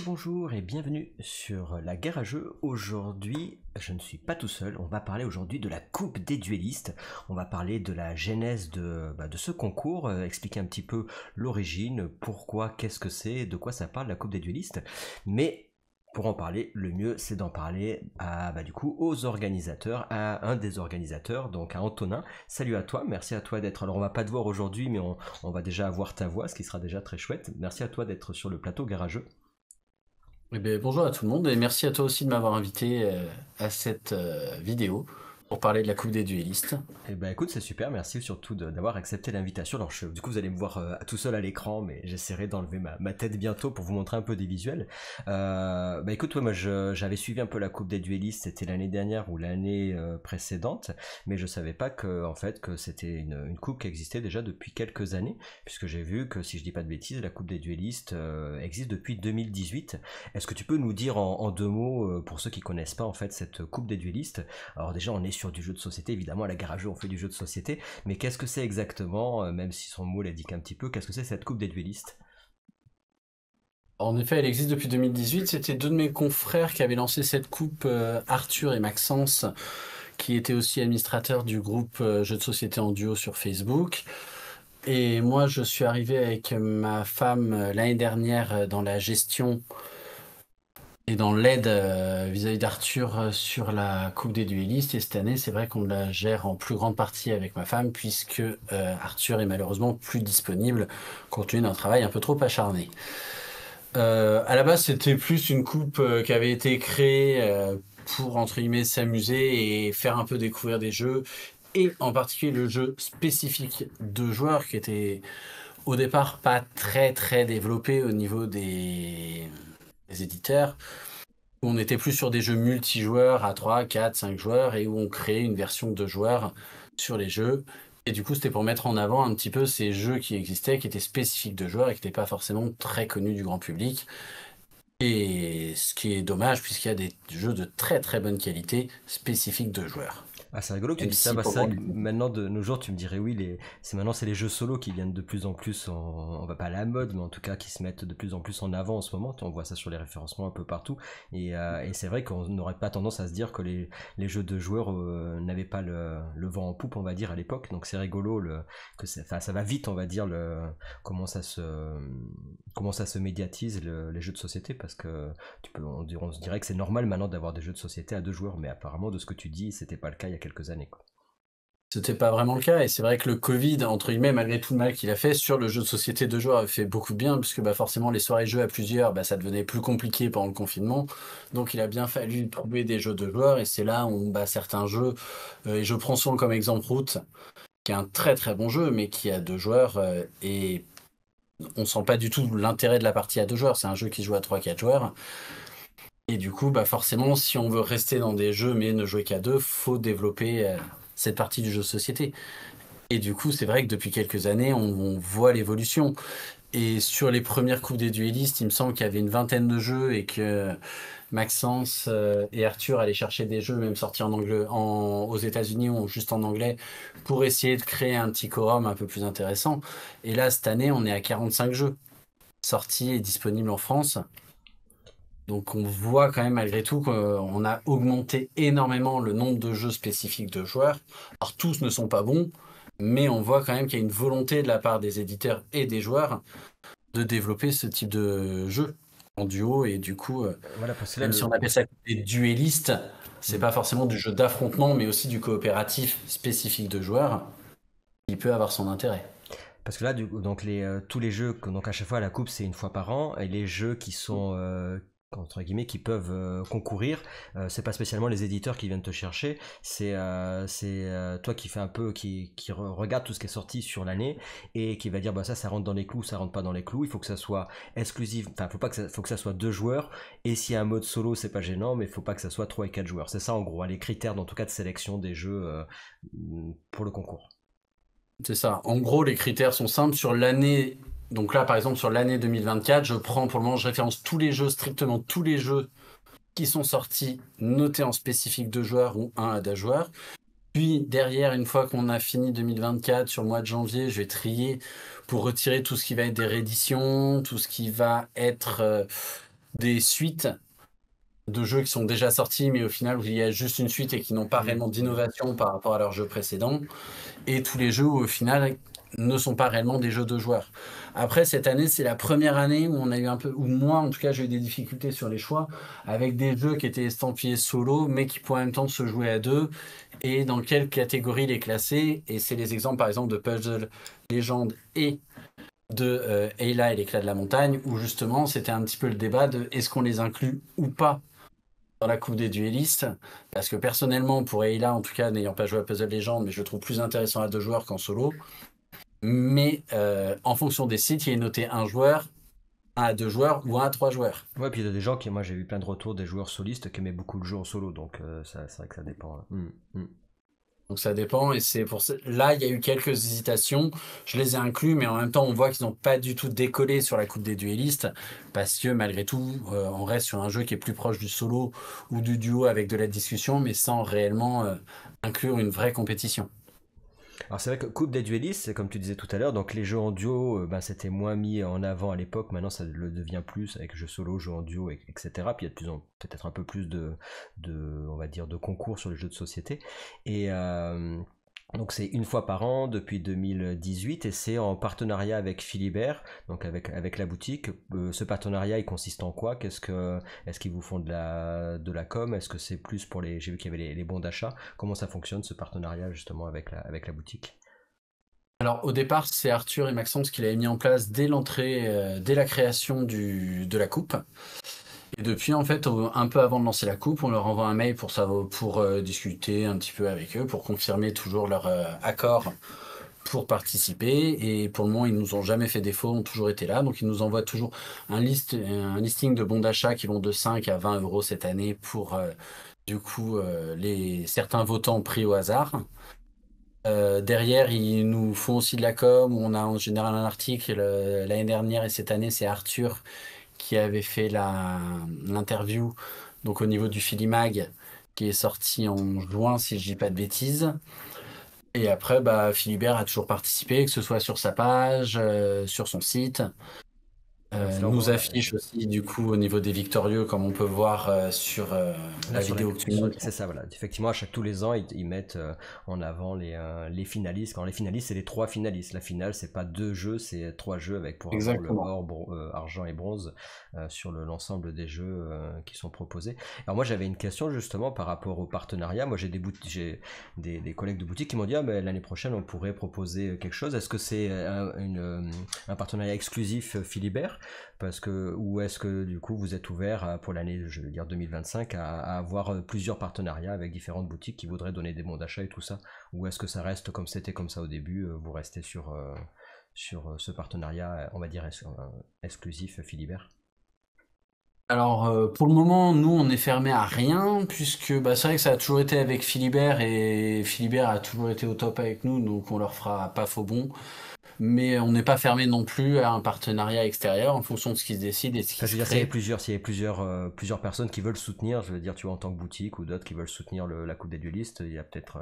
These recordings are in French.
Bonjour et bienvenue sur la guerre à jeux. Aujourd'hui, je ne suis pas tout seul, on va parler aujourd'hui de la Coupe des duellistes. On va parler de la genèse de ce concours, expliquer un petit peu l'origine, pourquoi, qu'est-ce que c'est, de quoi ça parle la Coupe des duellistes. Mais pour en parler, le mieux c'est d'en parler du coup aux organisateurs, à un des organisateurs, donc à Antonin. Salut à toi, merci à toi d'être. Alors on va pas te voir aujourd'hui, mais on va déjà avoir ta voix, ce qui sera déjà très chouette. Merci à toi d'être sur le plateau Garageux. Eh bien, bonjour à tout le monde et merci à toi aussi de m'avoir invité à cette vidéo pour parler de la Coupe des duellistes. Eh ben écoute, c'est super, merci surtout d'avoir accepté l'invitation. Alors du coup, vous allez me voir tout seul à l'écran, mais j'essaierai d'enlever ma tête bientôt pour vous montrer un peu des visuels. Écoute, ouais, moi j'avais suivi un peu la Coupe des duellistes, c'était l'année dernière ou l'année précédente, mais je savais pas que c'était une coupe qui existait déjà depuis quelques années, puisque j'ai vu que, si je dis pas de bêtises, la Coupe des duellistes existe depuis 2018. Est-ce que tu peux nous dire en deux mots, pour ceux qui connaissent pas en fait cette Coupe des duellistes? Alors déjà, on est sur du jeu de société, évidemment, à la Garageux, on fait du jeu de société, mais qu'est-ce que c'est exactement, même si son mot l'indique un petit peu, qu'est-ce que c'est cette coupe des duellistes? En effet, elle existe depuis 2018. C'était deux de mes confrères qui avaient lancé cette coupe, Arthur et Maxence, qui étaient aussi administrateurs du groupe Jeux de société en duo sur Facebook. Et moi, je suis arrivé avec ma femme l'année dernière dans la gestion et dans l'aide vis-à-vis d'Arthur sur la Coupe des duellistes. Et cette année, c'est vrai qu'on la gère en plus grande partie avec ma femme, puisque Arthur est malheureusement plus disponible, compte tenu d'un travail un peu trop acharné. À la base, c'était plus une coupe qui avait été créée pour, entre guillemets, s'amuser et faire un peu découvrir des jeux, et en particulier le jeu spécifique de joueurs qui était au départ pas très très développé au niveau des éditeurs. On était plus sur des jeux multijoueurs à 3, 4, 5 joueurs et où on créait une version de joueurs sur les jeux. Et du coup, c'était pour mettre en avant un petit peu ces jeux qui existaient, qui étaient spécifiques de joueurs et qui n'étaient pas forcément très connus du grand public. Et ce qui est dommage, puisqu'il y a des jeux de très très bonne qualité spécifiques de joueurs. Ah, c'est rigolo que tu Même dis ça. si Bah, pour c'est le vrai grand que public. maintenant, de nos jours, tu me dirais oui, c'est les jeux solo qui viennent de plus en plus on va pas à la mode, mais en tout cas qui se mettent de plus en plus en avant en ce moment. On voit ça sur les référencements un peu partout. Et c'est vrai qu'on n'aurait pas tendance à se dire que les jeux de joueurs n'avaient pas le vent en poupe, on va dire, à l'époque. Donc c'est rigolo enfin, ça va vite, on va dire, comment ça se, comment ça se médiatise les jeux de société, parce que on se dirait que c'est normal maintenant d'avoir des jeux de société à deux joueurs, mais apparemment, de ce que tu dis, c'était pas le cas il y a quelques années, quoi. C'était pas vraiment le cas, et c'est vrai que le Covid, entre guillemets, malgré tout le mal qu'il a fait sur le jeu de société de joueurs, a fait beaucoup de bien, puisque bah, forcément les soirées jeux à plusieurs, bah, ça devenait plus compliqué pendant le confinement. Donc il a bien fallu trouver des jeux de joueurs, et c'est là où bah, certains jeux, et je prends souvent comme exemple Root, qui est un très très bon jeu, mais qui a deux joueurs, et on sent pas du tout l'intérêt de la partie à deux joueurs. C'est un jeu qui joue à 3, 4 joueurs. Et du coup, bah forcément, si on veut rester dans des jeux mais ne jouer qu'à deux, faut développer cette partie du jeu de société. Et du coup, c'est vrai que depuis quelques années, on voit l'évolution. Et sur les premières coupes des duellistes, il me semble qu'il y avait une vingtaine de jeux et que Maxence et Arthur allaient chercher des jeux, même sortis en anglais, aux États-Unis ou juste en anglais, pour essayer de créer un petit quorum un peu plus intéressant. Et là, cette année, on est à 45 jeux sortis et disponibles en France. Donc on voit quand même malgré tout qu'on a augmenté énormément le nombre de jeux spécifiques de joueurs. Alors tous ne sont pas bons, mais on voit quand même qu'il y a une volonté de la part des éditeurs et des joueurs de développer ce type de jeu en duo. Et du coup, Voilà, parce que là, même si on appelle ça des duellistes, c'est Hmm. pas forcément du jeu d'affrontement, mais aussi du coopératif spécifique de joueurs qui peut avoir son intérêt. Parce que là, donc tous les jeux, donc à chaque fois la coupe c'est une fois par an, et les jeux qui sont entre guillemets qui peuvent concourir, c'est pas spécialement les éditeurs qui viennent te chercher, c'est toi qui fais un peu, qui regarde tout ce qui est sorti sur l'année et qui va dire bah ça rentre dans les clous, ça rentre pas dans les clous, il faut que ça soit exclusif, enfin faut que ça soit deux joueurs, et s'il y a un mode solo c'est pas gênant, mais il faut pas que ça soit trois et quatre joueurs. C'est ça en gros, hein, les critères en tout cas de sélection des jeux pour le concours. C'est ça. En gros, les critères sont simples. Sur l'année, donc là, par exemple, sur l'année 2024, je prends pour le moment, je référence tous les jeux, strictement tous les jeux qui sont sortis, notés en spécifique de joueurs ou un à deux joueurs. Puis derrière, une fois qu'on a fini 2024, sur le mois de janvier, je vais trier pour retirer tout ce qui va être des rééditions, tout ce qui va être des suites de jeux qui sont déjà sortis, mais au final où il y a juste une suite et qui n'ont pas Mm, réellement mm. d'innovation par rapport à leurs jeux précédents, et tous les jeux où au final ne sont pas réellement des jeux de joueurs. Après, cette année, c'est la première année où on a eu un peu, ou moi en tout cas, j'ai eu des difficultés sur les choix, avec des jeux qui étaient estampillés solo, mais qui pourraient en même temps se jouer à deux, et dans quelle catégorie les classer. Et c'est les exemples, par exemple, de Puzzle Legend et de Ayla et l'éclat de la montagne, où justement c'était un petit peu le débat de est-ce qu'on les inclut ou pas dans la coupe des duellistes, parce que personnellement, pour Ayla, en tout cas, n'ayant pas joué à Puzzle Legends, mais je le trouve plus intéressant à deux joueurs qu'en solo. Mais en fonction des sites, il est noté un joueur, un à deux joueurs ou un à trois joueurs. Ouais, puis il y a des gens qui, moi j'ai vu plein de retours des joueurs solistes qui aimaient beaucoup le jeu en solo, donc c'est vrai que ça dépend. Hein. Donc ça dépend, et c'est pour ça. Là, il y a eu quelques hésitations. Je les ai inclus, mais en même temps, on voit qu'ils n'ont pas du tout décollé sur la coupe des duellistes, parce que malgré tout, on reste sur un jeu qui est plus proche du solo ou du duo avec de la discussion, mais sans réellement inclure une vraie compétition. Alors c'est vrai que Coupe des duellistes, c'est comme tu disais tout à l'heure, donc les jeux en duo, ben, c'était moins mis en avant à l'époque, maintenant ça le devient plus avec jeux solo, jeux en duo, etc. Puis il y a de plus en peut-être un peu plus on va dire, de concours sur les jeux de société. Et donc c'est une fois par an depuis 2018 et c'est en partenariat avec Philibert, donc avec la boutique. Ce partenariat il consiste en quoi? Est-ce qu'ils vous font de la com? Est-ce que c'est plus pour les, j'ai vu qu'il y avait les bons d'achat. Comment ça fonctionne ce partenariat justement avec la boutique? Alors au départ, c'est Arthur et Maxence qui l'avaient mis en place dès l'entrée, dès la création de la coupe. Et depuis, en fait, un peu avant de lancer la coupe, on leur envoie un mail pour discuter un petit peu avec eux, pour confirmer toujours leur accord pour participer. Et pour le moment, ils nous ont jamais fait défaut, ont toujours été là. Donc ils nous envoient toujours un listing de bons d'achat qui vont de 5 à 20 euros cette année pour du coup certains votants pris au hasard. Derrière, ils nous font aussi de la com, où on a en général un article. L'année dernière et cette année, c'est Arthur qui avait fait l'interview, donc au niveau du Filimag, qui est sorti en juin, si je dis pas de bêtises. Et après, bah, Philibert a toujours participé, que ce soit sur sa page, sur son site. Là, on Nous voit, affiche aussi, du coup, au niveau des victorieux, comme on peut voir sur là, la vidéo que tu montres. c'est ça, voilà. Effectivement, tous les ans, ils mettent en avant les finalistes. Quand les finalistes, c'est les trois finalistes. La finale, c'est pas deux jeux, c'est trois jeux avec pour avoir le Exactement. or, argent et bronze sur l'ensemble des jeux qui sont proposés. Alors moi, j'avais une question justement par rapport au partenariat. Moi, j'ai des collègues de boutique qui m'ont dit ah, mais l'année prochaine, on pourrait proposer quelque chose. Est-ce que c'est un partenariat exclusif Philibert? Parce que, ou est-ce que du coup vous êtes ouvert pour l'année, je veux dire 2025, à avoir plusieurs partenariats avec différentes boutiques qui voudraient donner des bons d'achat et tout ça? Ou est-ce que ça reste comme c'était comme ça au début, vous restez sur ce partenariat, on va dire exclusif Philibert? Alors, pour le moment, nous, on est fermé à rien, puisque bah, c'est vrai que ça a toujours été avec Philibert, et Philibert a toujours été au top avec nous, donc on leur fera pas faux bon. Mais on n'est pas fermé non plus à un partenariat extérieur en fonction de ce qui se décide et de ce Enfin, qui je se veux dire, crée. s'il y a plusieurs personnes qui veulent soutenir, je veux dire, tu vois, en tant que boutique ou d'autres qui veulent soutenir la Coupe des duellistes, il y a peut-être,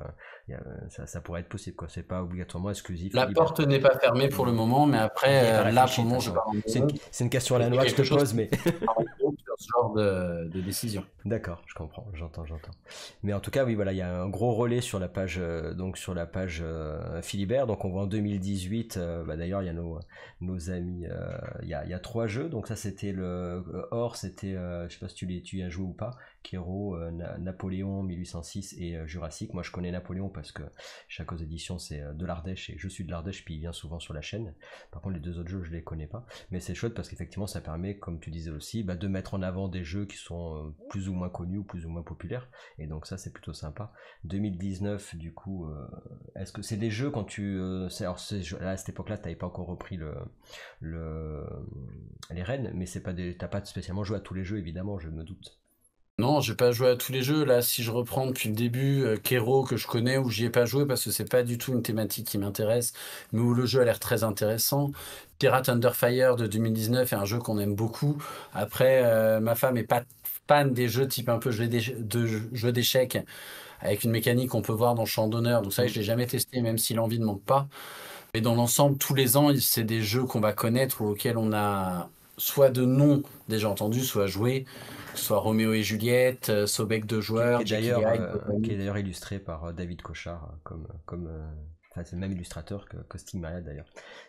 ça pourrait être possible, quoi. C'est pas obligatoirement exclusif La Philibert, porte quoi. n'est pas fermée pour le Mhm. moment, mais Ok, après, t'as là, pour réfléchi, le moment, t'as, je ouais. parle en C'est une, gros, c'est une question à et la c'est noix que je te quelque chose pose, qui mais part en groupe sur ce genre de décision. d'accord, je comprends, j'entends. Mais en tout cas, oui, voilà, il y a un gros relais sur la page, donc sur la page Philibert. Donc on voit en 2018, bah, d'ailleurs, il y a nos amis, il y a trois jeux. Donc ça, c'était Or, c'était, je sais pas si tu y as joué ou pas. Kero, Napoléon 1806 et Jurassique. Moi, je connais Napoléon parce que chaque aux éditions, c'est de l'Ardèche et je suis de l'Ardèche, puis il vient souvent sur la chaîne. Par contre, les deux autres jeux, je les connais pas. Mais c'est chouette parce qu'effectivement, ça permet, comme tu disais aussi, bah, de mettre en avant des jeux qui sont plus ou moins connus ou plus ou moins populaires. Et donc ça, c'est plutôt sympa. 2019, du coup, est-ce que c'est des jeux quand alors là, à cette époque-là, tu n'avais pas encore repris le, les rênes, mais t'as pas spécialement joué à tous les jeux, évidemment, je me doute. Non, j'ai pas joué à tous les jeux. Là, si je reprends depuis le début, Kero, que je connais, où j'y ai pas joué parce que c'est pas du tout une thématique qui m'intéresse, mais où le jeu a l'air très intéressant. Pirate Under Fire de 2019 est un jeu qu'on aime beaucoup. Après, ma femme est pas fan des jeux type un peu jeu d'échecs avec une mécanique qu'on peut voir dans Champ d'honneur. Donc ça, je Mm. l'ai jamais testé, même si l'envie ne manque pas. Mais dans l'ensemble, tous les ans, c'est des jeux qu'on va connaître ou auxquels on a soit de noms déjà entendus, soit joués, que ce soit Roméo et Juliette, Sobek de Qui joueurs, est Jekyll et d'ailleurs Hyde, compagnie. illustré par David Cochard, enfin, c'est le même illustrateur que Stigmariad d'ailleurs.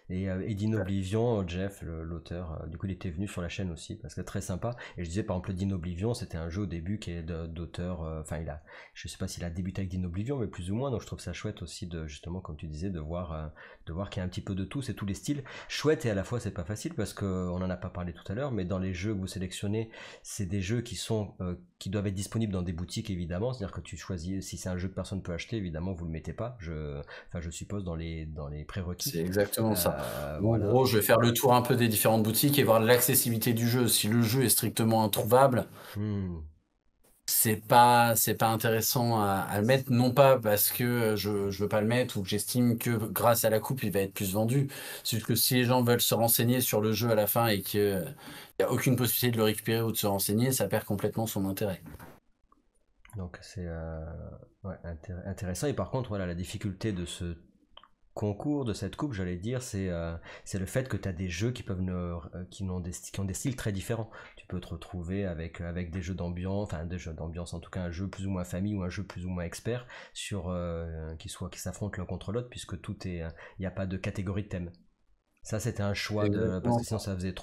Et Dean Oblivion, Jeff, l'auteur, du coup il était venu sur la chaîne aussi, parce que très sympa. Et je disais par exemple Dean Oblivion, c'était un jeu au début qui est d'auteur, enfin je sais pas s'il a débuté avec Dean Oblivion, mais plus ou moins, donc je trouve ça chouette aussi de, justement, comme tu disais, de voir qu'il y a un petit peu de tout, c'est tous les styles. Chouette et à la fois c'est pas facile, parce qu'on en a pas parlé tout à l'heure, mais dans les jeux que vous sélectionnez, c'est des jeux qui doivent être disponibles dans des boutiques évidemment, c'est-à-dire que tu choisis, si c'est un jeu que personne peut acheter, évidemment vous le mettez pas, je suppose dans les prérequis. C'est exactement ça. En Voilà. gros, je vais faire le tour un peu des différentes boutiques et voir l'accessibilité du jeu. Si le jeu est strictement introuvable, Hmm. c'est pas intéressant à le mettre, non pas parce que je veux pas le mettre ou que j'estime que grâce à la coupe, il va être plus vendu. C'est juste que si les gens veulent se renseigner sur le jeu à la fin et qu'il n'y a aucune possibilité de le récupérer ou de se renseigner, ça perd complètement son intérêt. Donc c'est ouais, intéressant. Et par contre, voilà, la difficulté de ce concours, de cette coupe, j'allais dire, c'est le fait que tu as des jeux qui ont des styles très différents. Tu peux te retrouver avec des jeux d'ambiance, enfin des jeux d'ambiance, en tout cas un jeu plus ou moins famille ou un jeu plus ou moins expert qui s'affrontent l'un contre l'autre, puisque il n'y a pas de catégorie de thème. Ça, c'était un C'est choix parce exactement que sinon ça. ça faisait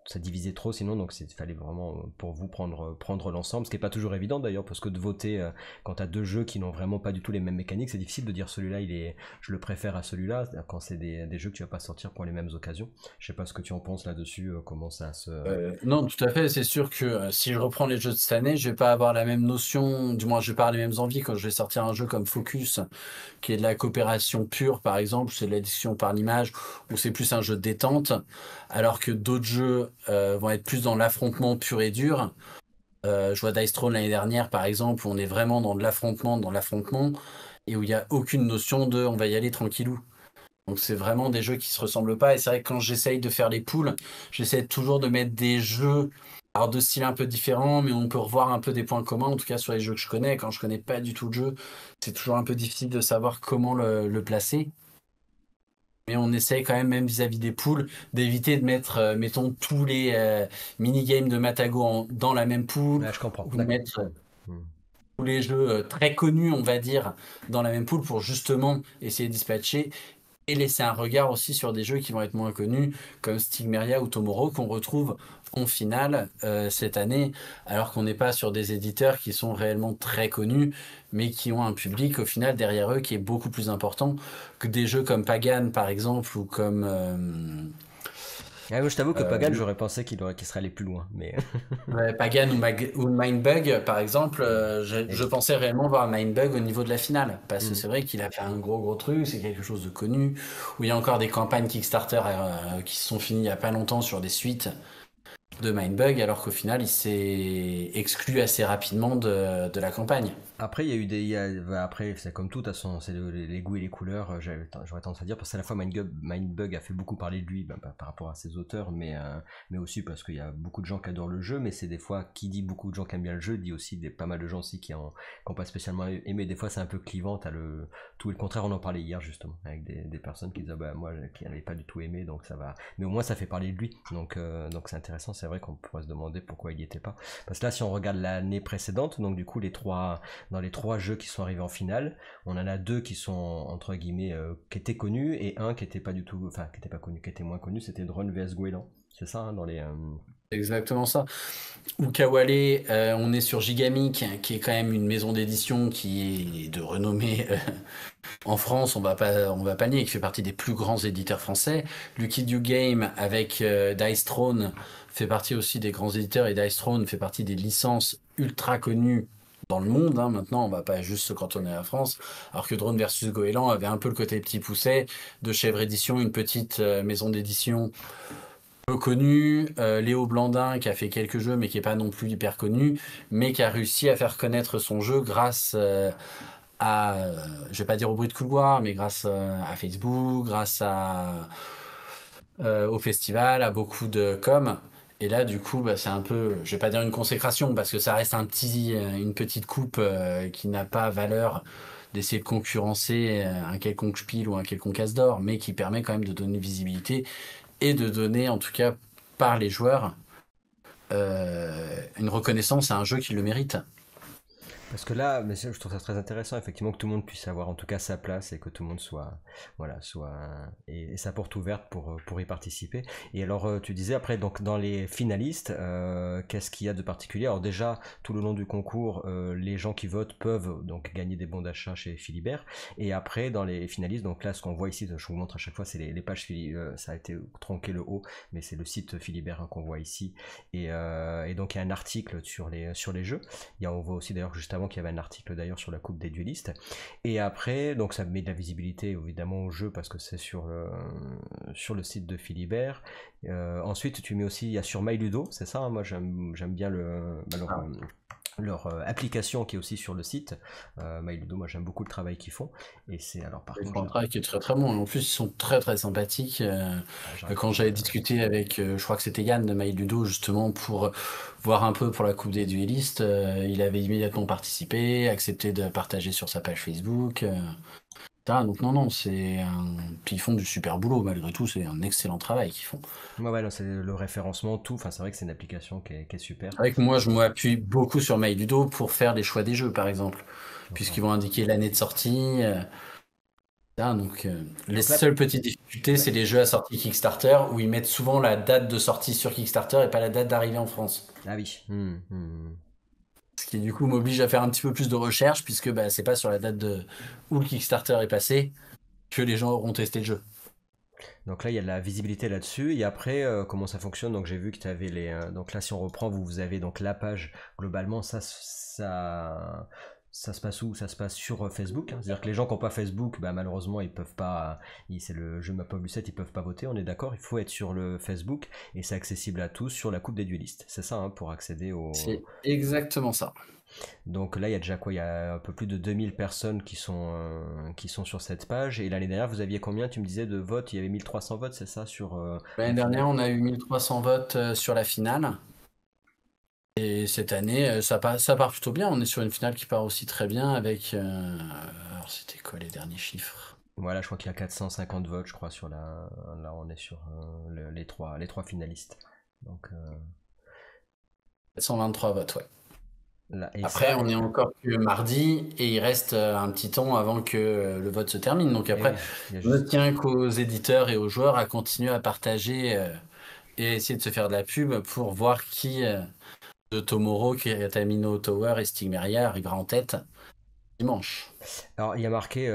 ça divisait trop sinon, donc il fallait vraiment pour vous prendre l'ensemble, ce qui est pas toujours évident d'ailleurs, parce que de voter quand tu as deux jeux qui n'ont vraiment pas du tout les mêmes mécaniques, c'est difficile de dire celui-là je le préfère à celui-là quand c'est des jeux que tu vas pas sortir pour les mêmes occasions. Je sais pas ce que tu en penses là-dessus, comment ça se. Non, tout à fait. C'est sûr que si je reprends les jeux de cette année, je vais pas avoir la même notion, du moins je vais pas avoir les mêmes envies quand je vais sortir un jeu comme Focus, qui est de la coopération pure, par exemple, c'est de l'addition par l'image, ou c'est plus un jeu de détente, alors que d'autres jeux vont être plus dans l'affrontement pur et dur. Je vois Dice Throne l'année dernière, par exemple, où on est vraiment dans l'affrontement, et où il y a aucune notion de on va y aller tranquillou. Donc c'est vraiment des jeux qui se ressemblent pas. Et c'est vrai que quand j'essaye de faire les poules, j'essaie toujours de mettre des jeux, alors de styles un peu différents, mais on peut revoir un peu des points communs, en tout cas sur les jeux que je connais. Quand je connais pas du tout le jeu, c'est toujours un peu difficile de savoir comment le placer. Mais on essaye quand même, même vis-à-vis des poules, d'éviter de mettre, mettons, tous les mini-games de Matago dans la même poule, Ouais, je comprends, ou de d'accord. mettre Hmm. tous les jeux très connus, on va dire, dans la même poule pour justement essayer de dispatcher et laisser un regard aussi sur des jeux qui vont être moins connus, comme Stigmeria ou Tomorrow, qu'on retrouve en finale cette année, alors qu'on n'est pas sur des éditeurs qui sont réellement très connus, mais qui ont un public au final derrière eux qui est beaucoup plus important que des jeux comme Pagan par exemple, ou comme Ouais, moi, je t'avoue que Pagan, euh, j'aurais pensé qu'il serait allé plus loin, mais ouais, Pagan ou Mindbug, par exemple, je Eric. pensais réellement voir Mindbug au niveau de la finale. Parce que Hmm. c'est vrai qu'il a fait un gros truc, c'est quelque chose de connu, où il y a encore des campagnes Kickstarter qui se sont finies il y a pas longtemps sur des suites de Mindbug, alors qu'au final, il s'est exclu assez rapidement de la campagne. Après, il y a eu bah, après, c'est comme tout, de toute façon, c'est les goûts et les couleurs. J'aurais tendance à dire, parce qu'à la fois Mindbug a fait beaucoup parler de lui par rapport à ses auteurs, mais aussi parce qu'il y a beaucoup de gens qui adorent le jeu, mais c'est des fois, qui dit beaucoup de gens qui aiment bien le jeu, dit aussi pas mal de gens aussi qui n'ont pas spécialement aimé. Des fois, c'est un peu clivant, tout et le contraire, on en parlait hier justement, avec des personnes qui disaient, bah, moi, qui n'avais pas du tout aimé, donc ça va. Mais au moins, ça fait parler de lui, donc c'est intéressant, c'est vrai qu'on pourrait se demander pourquoi il n'y était pas. Parce que là, si on regarde l'année précédente, donc du coup, dans les trois jeux qui sont arrivés en finale, on en a deux qui sont entre guillemets qui étaient connus et un qui était pas du tout, enfin qui était pas connu, qui était moins connu, c'était Drone vs Goéland. C'est ça dans les. Exactement ça. Ou Kawale, on est sur Gigamic, qui est quand même une maison d'édition qui est de renommée en France, on va pas le nier, qui fait partie des plus grands éditeurs français. Lucky Du Game avec Dice Throne fait partie aussi des grands éditeurs et Dice Throne fait partie des licences ultra connues dans le monde. Hein. Maintenant, on va pas juste se cantonner à la France. Alors que Drone versus Goéland avait un peu le côté petit pousset de Chèvre Édition, une petite maison d'édition peu connue. Léo Blandin qui a fait quelques jeux mais qui est pas non plus hyper connu, mais qui a réussi à faire connaître son jeu grâce je vais pas dire au bruit de couloir, mais grâce à Facebook, au festival, à beaucoup de com. Et là, du coup, bah, c'est un peu, je vais pas dire une consécration, parce que ça reste une petite coupe qui n'a pas valeur d'essayer de concurrencer un quelconque Spiel ou un quelconque As d'or, mais qui permet quand même de donner visibilité et de donner, en tout cas, par les joueurs une reconnaissance à un jeu qui le mérite. Parce que là, mais je trouve ça très intéressant, effectivement, que tout le monde puisse avoir en tout cas sa place et que tout le monde soit, voilà, et sa porte ouverte pour y participer. Et alors, tu disais après, donc dans les finalistes, qu'est-ce qu'il y a de particulier? Alors déjà, tout le long du concours, les gens qui votent peuvent donc gagner des bons d'achat chez Philibert. Et après, dans les finalistes, donc là, ce qu'on voit ici, je vous montre à chaque fois, c'est les pages Philibert, ça a été tronqué le haut, mais c'est le site Philibert, hein, qu'on voit ici. Et donc il y a un article sur les jeux. On voit aussi d'ailleurs juste avant qu'il y avait un article d'ailleurs sur la coupe des duelistes. Et après, donc ça met de la visibilité évidemment au jeu parce que c'est sur le site de Philibert. Ensuite, tu mets aussi, il y a sur MyLudo, c'est ça, hein, moi j'aime bien leur application qui est aussi sur le site. MyLudo, moi j'aime beaucoup le travail qu'ils font. Et c'est alors par Ils contre. font un travail qui est très très bon. En plus, ils sont très très sympathiques. Quand j'avais discuté avec, je crois que c'était Yann de MyLudo, justement, pour voir un peu pour la Coupe des duellistes, il avait immédiatement participé, accepté de partager sur sa page Facebook. Donc non, non, puis ils font du super boulot, malgré tout, c'est un excellent travail qu'ils font. Ouais, non, c'est le référencement, tout. Enfin, c'est vrai que c'est une application qui est super. C'est vrai que moi, je m'appuie beaucoup sur MyLudo pour faire les choix des jeux, par exemple, puisqu'ils vont indiquer l'année de sortie. Les Donc là, seules petites difficultés, ouais. c'est les jeux à sortie Kickstarter où ils mettent souvent la date de sortie sur Kickstarter et pas la date d'arrivée en France. Ah oui. Ce qui du coup m'oblige à faire un petit peu plus de recherche puisque bah, c'est pas sur la date de où le Kickstarter est passé que les gens auront testé le jeu. Donc là, il y a de la visibilité là-dessus. Et après, comment ça fonctionne? Donc j'ai vu que tu avais donc là, si on reprend, vous avez donc la page globalement. Ça se passe où? Ça se passe sur Facebook, hein. C'est-à-dire que les gens qui n'ont pas Facebook, bah, malheureusement, ils peuvent pas. C'est le jeu Ma Pauvre Lucette, ils peuvent pas voter. On est d'accord. Il faut être sur le Facebook et c'est accessible à tous sur la Coupe des duellistes. C'est ça, hein, pour accéder au. C'est exactement ça. Donc là, il y a déjà quoi? Il y a un peu plus de 2000 personnes qui sont sur cette page. Et l'année dernière, vous aviez combien? Tu me disais de votes? Il y avait 1300 votes, c'est ça, sur L'année la finale? dernière, on a eu 1300 votes sur la finale. Et cette année, ça part plutôt bien. On est sur une finale qui part aussi très bien avec. Alors, c'était quoi les derniers chiffres? Voilà, je crois qu'il y a 450 votes, je crois, sur la. Là, on est sur les trois finalistes. Donc 123 votes, ouais. là, et Après, ça, on est encore que mardi et il reste un petit temps avant que le vote se termine. Donc et après, oui, il y a je me juste. tiens qu'aux éditeurs et aux joueurs à continuer à partager et essayer de se faire de la pub pour voir qui de Tomorrow, Tamino Tower et Stigmeria arrivera en tête dimanche. Alors, il y a marqué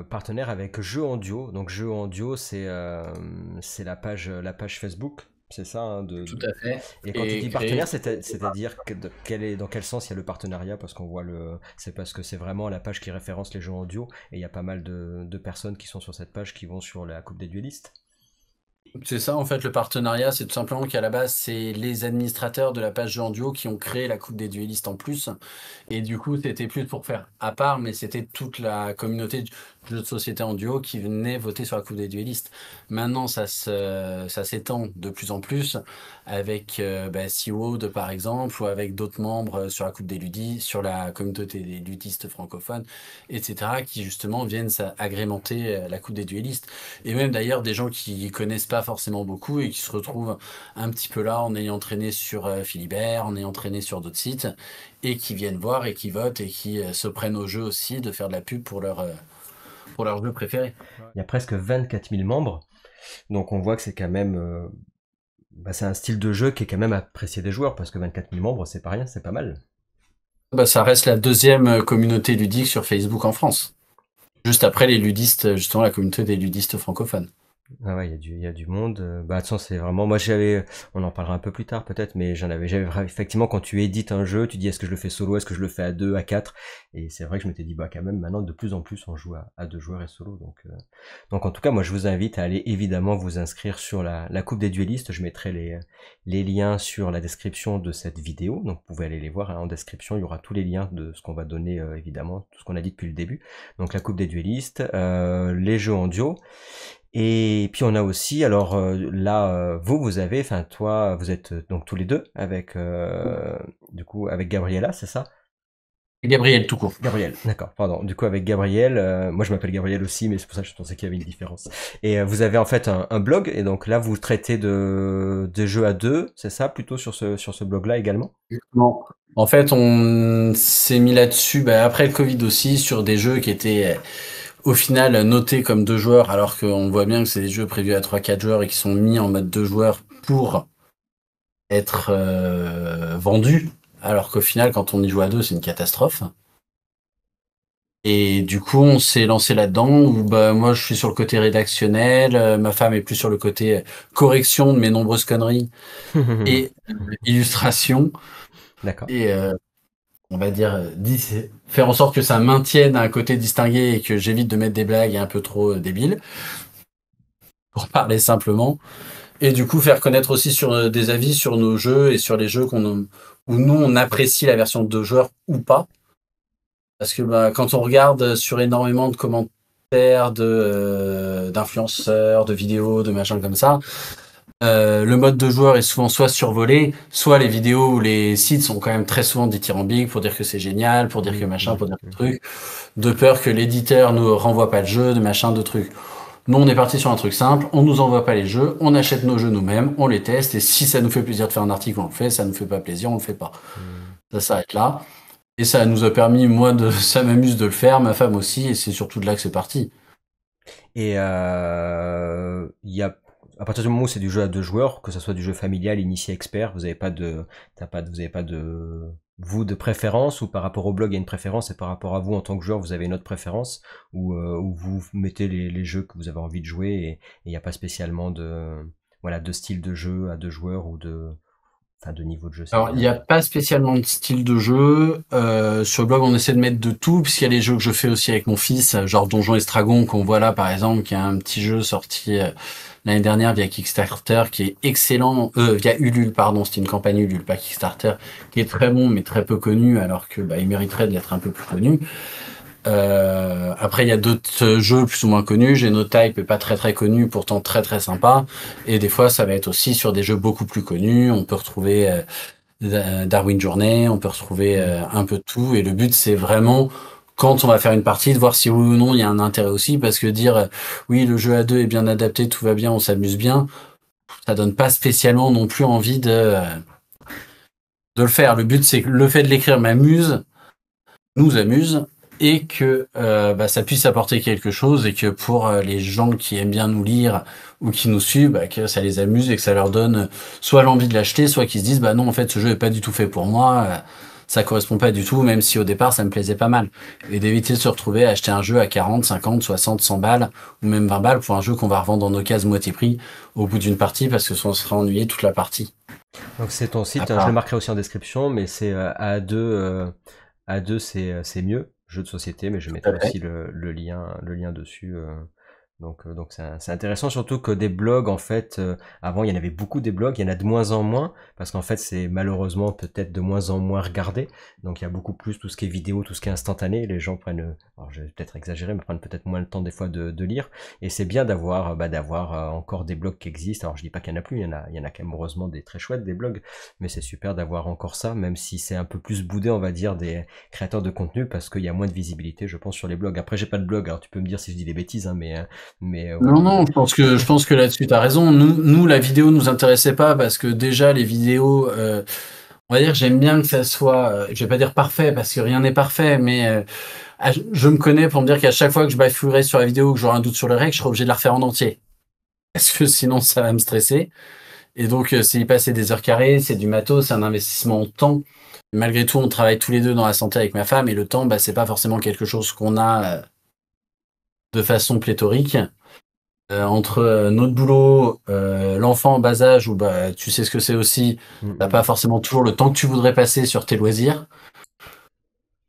partenaire avec Jeux en duo. Donc, Jeux en duo, c'est la page Facebook. C'est ça, hein, Tout à fait. Et quand tu Et dis créé. partenaire, c'est-à-dire que dans quel sens il y a le partenariat? Parce qu'on voit c'est parce que c'est vraiment la page qui référence les jeux en duo et il y a pas mal de personnes qui sont sur cette page qui vont sur la Coupe des duellistes. C'est ça, en fait, le partenariat, c'est tout simplement qu'à la base, c'est les administrateurs de la page jeu en duo qui ont créé la Coupe des duellistes en plus. Et du coup, c'était plus pour faire à part, mais c'était toute la communauté du jeu de société en duo qui venait voter sur la Coupe des duellistes. Maintenant, ça s'étend de plus en plus avec SeaWorld, par exemple, ou avec d'autres membres sur la Coupe des ludistes, sur la communauté des ludistes francophones, etc., qui justement viennent agrémenter la Coupe des duellistes. Et même d'ailleurs des gens qui connaissent pas forcément beaucoup et qui se retrouvent un petit peu là en ayant traîné sur Philibert, en ayant traîné sur d'autres sites et qui viennent voir et qui votent et qui se prennent au jeu aussi de faire de la pub pour leur jeu préféré. Il y a presque 24 000 membres, donc on voit que c'est quand même, c'est un style de jeu qui est quand même apprécié des joueurs parce que 24 000 membres, c'est pas rien, c'est pas mal. Bah, ça reste la deuxième communauté ludique sur Facebook en France. Juste après les ludistes, justement la communauté des ludistes francophones. Ah ouais, il y a du monde. Bah, de toute façon, c'est vraiment. Moi, on en parlera un peu plus tard peut-être, mais effectivement, quand tu édites un jeu, tu dis est-ce que je le fais solo, est-ce que je le fais à deux, à quatre, et c'est vrai que je m'étais dit bah quand même maintenant de plus en plus on joue à deux joueurs et solo, donc en tout cas moi je vous invite à aller évidemment vous inscrire sur la Coupe des duellistes. Je mettrai les liens sur la description de cette vidéo, donc vous pouvez aller les voir, hein. En description il y aura tous les liens de ce qu'on va donner, évidemment tout ce qu'on a dit depuis le début. Donc la Coupe des duellistes, les jeux en duo. Et puis on a aussi, alors là, vous avez, enfin toi, vous êtes donc tous les deux avec, du coup, avec Gabriella, c'est ça? Gabriel tout court. Gabriel, d'accord, pardon. Du coup, avec Gabriel, moi je m'appelle Gabriel aussi, mais c'est pour ça que je pensais qu'il y avait une différence. Et vous avez en fait un blog, et donc là vous traitez de jeux à deux, c'est ça, plutôt sur ce blog-là également? Non. En fait, on s'est mis là-dessus, bah, après le Covid aussi, sur des jeux qui étaient au final notés comme deux joueurs, alors qu'on voit bien que c'est des jeux prévus à trois quatre joueurs et qui sont mis en mode deux joueurs pour être vendus, alors qu'au final, quand on y joue à deux, c'est une catastrophe. Et du coup, on s'est lancé là-dedans, où bah, moi je suis sur le côté rédactionnel, ma femme est plus sur le côté correction de mes nombreuses conneries et illustration. D'accord. Et on va dire, faire en sorte que ça maintienne un côté distingué et que j'évite de mettre des blagues un peu trop débiles, pour parler simplement. Et du coup, faire connaître aussi sur des avis sur nos jeux et sur les jeux où nous, on apprécie la version de deux joueurs ou pas. Parce que bah, quand on regarde sur énormément de commentaires d'influenceurs, de vidéos, de machins comme ça, le mode de joueur est souvent soit survolé, soit les vidéos ou les sites sont quand même très souvent dithyrambiques pour dire que c'est génial, pour dire que machin, pour dire que truc, de peur que l'éditeur nous renvoie pas le jeu, de machin, de trucs. Nous, on est parti sur un truc simple, on nous envoie pas les jeux, on achète nos jeux nous-mêmes, on les teste, et si ça nous fait plaisir de faire un article, on le fait, ça nous fait pas plaisir, on le fait pas. Ça s'arrête là. Et ça nous a permis, moi, ça m'amuse de le faire, ma femme aussi, et c'est surtout de là que c'est parti. Et il y a, à partir du moment où c'est du jeu à deux joueurs, que ce soit du jeu familial, initié, expert, vous avez pas de, vous de préférence, ou par rapport au blog il y a une préférence, et par rapport à vous en tant que joueur vous avez une autre préférence, ou vous mettez les jeux que vous avez envie de jouer, et il n'y a pas spécialement voilà, de style de jeu à deux joueurs, enfin, de niveau de jeu, c'est Alors, il bien. n'y a pas spécialement de style de jeu. Sur le blog, on essaie de mettre de tout, puisqu'il y a les jeux que je fais aussi avec mon fils, genre Donjons et Dragons, qu'on voit là, par exemple, qui est un petit jeu sorti l'année dernière via Kickstarter, qui est excellent, via Ulule, pardon, c'était une campagne Ulule, pas Kickstarter, qui est très bon, mais très peu connu, alors que bah, il mériterait d'être un peu plus connu. Après, il y a d'autres jeux plus ou moins connus. Genotype est pas très très connu, pourtant très très sympa. Et des fois, ça va être aussi sur des jeux beaucoup plus connus. On peut retrouver Darwin Journey, on peut retrouver Mm. un peu de tout. Et le but, c'est vraiment, quand on va faire une partie, de voir si oui ou non il y a un intérêt aussi. Parce que dire oui, le jeu à deux est bien adapté, tout va bien, on s'amuse bien, ça donne pas spécialement non plus envie de le faire. Le but, c'est que le fait de l'écrire m'amuse, nous amuse, et que bah, ça puisse apporter quelque chose, et que pour les gens qui aiment bien nous lire ou qui nous suivent, bah, que ça les amuse et que ça leur donne soit l'envie de l'acheter, soit qu'ils se disent bah non, en fait ce jeu est pas du tout fait pour moi, ça correspond pas du tout, même si au départ ça me plaisait pas mal. Et d'éviter de se retrouver à acheter un jeu à 40, 50, 60, 100 balles ou même 20 balles pour un jeu qu'on va revendre en occasion moitié prix au bout d'une partie, parce que on sera ennuyé toute la partie. Donc c'est ton À site, je le part. marquerai aussi en description, mais c'est à deux c'est mieux, jeu de société, mais je Tout à mettrai fait. aussi le lien dessus. Donc c'est intéressant, surtout que des blogs, en fait, avant il y en avait beaucoup des blogs, il y en a de moins en moins, parce qu'en fait c'est malheureusement peut-être de moins en moins regardé, donc il y a beaucoup plus tout ce qui est vidéo, tout ce qui est instantané, les gens prennent, alors je vais peut-être exagérer, mais prennent peut-être moins le temps des fois de lire, et c'est bien d'avoir encore des blogs qui existent, alors je dis pas qu'il y en a plus, il y en a quand même heureusement des très chouettes, des blogs, mais c'est super d'avoir encore ça, même si c'est un peu plus boudé, on va dire, des créateurs de contenu, parce qu'il y a moins de visibilité, je pense, sur les blogs. Après j'ai pas de blog, alors tu peux me dire si je dis des bêtises, hein, mais Non, voilà. non, je pense que là-dessus, tu as raison. La vidéo nous intéressait pas parce que déjà, les vidéos, on va dire, j'aime bien que ça soit, je vais pas dire parfait parce que rien n'est parfait, mais je me connais pour me dire qu'à chaque fois que je bafouerai sur la vidéo, que j'aurai un doute sur le règle, je serai obligé de la refaire en entier. Parce que sinon, ça va me stresser. Et donc, c'est y passer des heures carrées, c'est du matos, c'est un investissement en temps. Malgré tout, on travaille tous les deux dans la santé avec ma femme et le temps, bah, c'est pas forcément quelque chose qu'on a de façon pléthorique. Entre notre boulot, l'enfant en bas âge, où bah, tu sais ce que c'est aussi, t'as Mm, pas forcément toujours le temps que tu voudrais passer sur tes loisirs,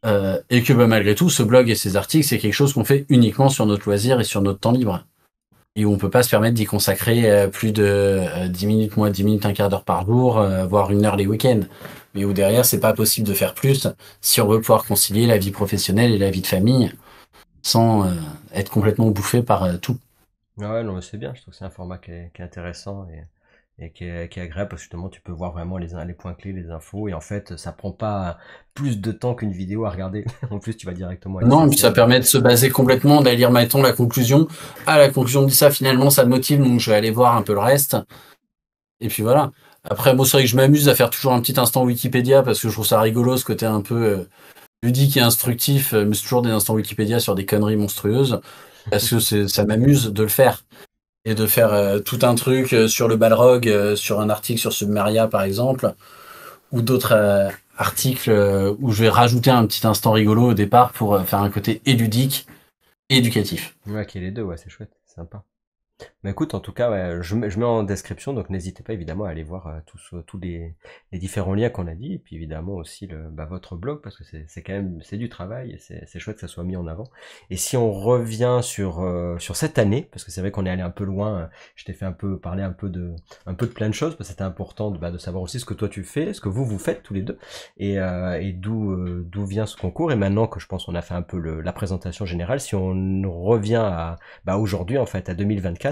et que bah, malgré tout, ce blog et ces articles, c'est quelque chose qu'on fait uniquement sur notre loisir et sur notre temps libre, et où on peut pas se permettre d'y consacrer plus de 10 minutes, moi 10 minutes, un quart d'heure par jour, voire une heure les week-ends, mais où derrière, c'est pas possible de faire plus si on veut pouvoir concilier la vie professionnelle et la vie de famille sans être complètement bouffé par tout. mm. Ouais, non, mais c'est bien, je trouve que c'est un format qui est intéressant, et qui est agréable parce que justement tu peux voir vraiment les points clés, les infos, et en fait ça prend pas plus de temps qu'une vidéo à regarder. En plus tu vas directement Non, et puis accéder ça permet de se baser complètement, d'aller lire, mettons, la conclusion. Ah, la conclusion dit ça, finalement, ça me motive, donc je vais aller voir un peu le reste. Et puis voilà. Après, moi, c'est vrai que je m'amuse à faire toujours un petit instant Wikipédia parce que je trouve ça rigolo, ce côté un peu ludique et instructif, mais c'est toujours des instants Wikipédia sur des conneries monstrueuses parce que ça m'amuse de le faire. Et de faire tout un truc sur le Balrog, sur un article sur Submeria, par exemple, ou d'autres articles où je vais rajouter un petit instant rigolo au départ pour faire un côté et ludique et éducatif. Ouais, qu'il y ait les deux, ouais, c'est chouette, c'est sympa. Mais écoute, en tout cas, ouais, je mets en description, donc n'hésitez pas évidemment à aller voir tous les différents liens qu'on a dit, et puis évidemment aussi votre blog, parce que c'est quand même c'est du travail, et c'est chouette que ça soit mis en avant. Et si on revient sur cette année, parce que c'est vrai qu'on est allé un peu loin, je t'ai fait parler un peu de plein de choses, parce que c'était important de savoir aussi ce que toi tu fais, ce que vous faites tous les deux, et d'où vient ce concours. Et maintenant que je pense qu'on a fait un peu la présentation générale, si on revient à aujourd'hui en fait à 2024,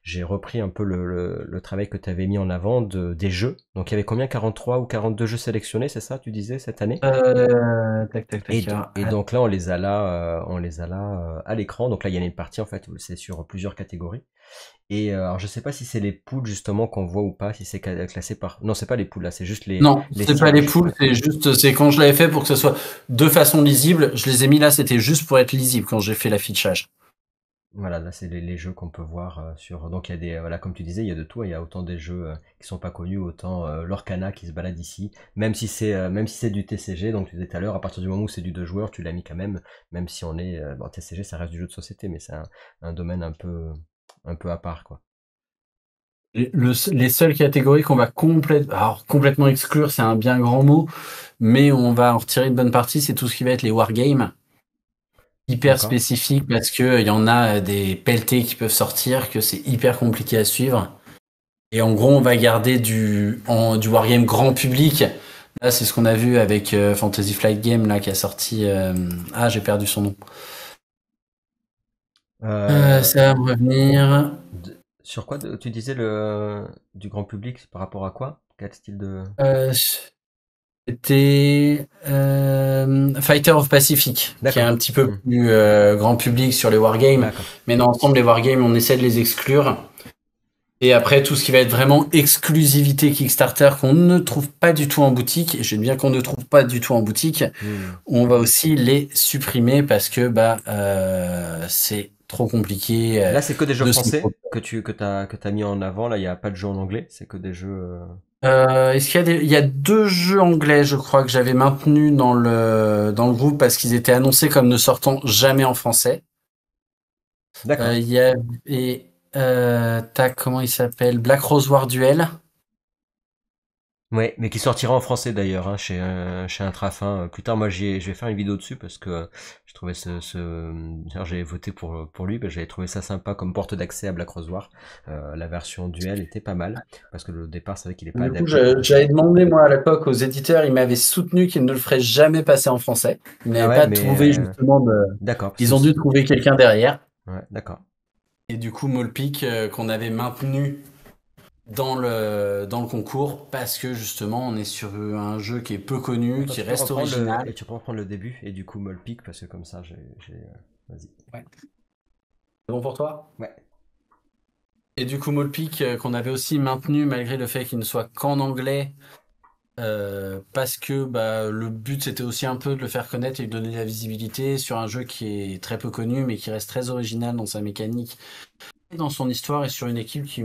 j'ai repris un peu le travail que tu avais mis en avant des jeux. Donc il y avait combien, 43 ou 42 jeux sélectionnés, c'est ça tu disais cette année? Tac, tac, Et, tac. et donc là on les a là à l'écran. Donc là il y en a une partie en fait où c'est sur plusieurs catégories. Et alors je sais pas si c'est les poules justement qu'on voit ou pas, si c'est classé par. Non, c'est pas les poules là, c'est juste Non, les c'est pas les sièges. poules, Ouais. c'est quand je l'avais fait pour que ce soit de façon lisible. Je les ai mis là, c'était juste pour être lisible quand j'ai fait l'affichage. Voilà, là c'est les jeux qu'on peut voir sur. Donc il y a voilà, comme tu disais, il y a de tout. Il y a autant des jeux qui sont pas connus, autant l'Orcana qui se balade ici. Même si c'est du TCG, donc tu disais tout à l'heure, à partir du moment où c'est du 2 joueurs, tu l'as mis quand même si on est. Bon, TCG ça reste du jeu de société, mais c'est un domaine un peu à part, quoi. Les seules catégories qu'on va complètement exclure, c'est un bien grand mot, mais on va en retirer une bonne partie, c'est tout ce qui va être les wargames. Hyper D'accord. spécifique parce que il y en a des pelletés qui peuvent sortir, que c'est hyper compliqué à suivre. Et en gros, on va garder du wargame grand public. Là, c'est ce qu'on a vu avec Fantasy Flight Game là, qui a sorti. J'ai perdu son nom. Euh, Ça va me revenir. sur quoi tu disais du grand public par rapport à quoi? Quel style de. Euh, C'était Fighter of Pacific, qui est D'accord. un petit peu Hmm. plus grand public sur les wargames. D'accord. Mais dans l'ensemble, les wargames, on essaie de les exclure. Et après, tout ce qui va être vraiment exclusivité Kickstarter qu'on ne trouve pas du tout en boutique, et je dis bien qu'on ne trouve pas du tout en boutique, Hmm. on va aussi les supprimer parce que c'est trop compliqué Là, c'est que des jeux de s'y français pro- que t'as mis en avant. Là, il n'y a pas de jeux en anglais. C'est que des jeux. Est-ce qu'il y a il y a deux jeux anglais, je crois, que j'avais maintenus dans le groupe parce qu'ils étaient annoncés comme ne sortant jamais en français. D'accord. Il y a tac, comment il s'appelle? Black Rose War Duel. Ouais, mais qui sortira en français d'ailleurs, hein, chez Intrafin. Plus tard, moi, je vais faire une vidéo dessus parce que je trouvais d'ailleurs, j'avais voté pour lui, parce que j'avais trouvé ça sympa comme porte d'accès à Black Rose War. La version duel était pas mal parce que le départ, c'est vrai qu'il n'est pas Du coup, adapté pour PC. j'avais demandé, moi, à l'époque, aux éditeurs, ils m'avaient soutenu qu'ils ne le feraient jamais passer en français. Ils Ah n'avaient ouais, pas mais trouvé, justement, d'accord, parce que ils ont dû trouver quelqu'un derrière. ouais, d'accord. Et du coup, Molpic, qu'on avait maintenu dans le concours, parce que, justement, on est sur un jeu qui est peu connu, Attends, qui reste original. tu peux reprendre le début et du coup me le pique parce que comme ça, vas-y. Ouais. C'est bon pour toi? Ouais. Et du coup, Molpic, qu'on avait aussi maintenu, malgré le fait qu'il ne soit qu'en anglais, parce que le but c'était aussi un peu de le faire connaître et de donner de la visibilité sur un jeu qui est très peu connu mais qui reste très original dans sa mécanique et dans son histoire et sur une équipe qui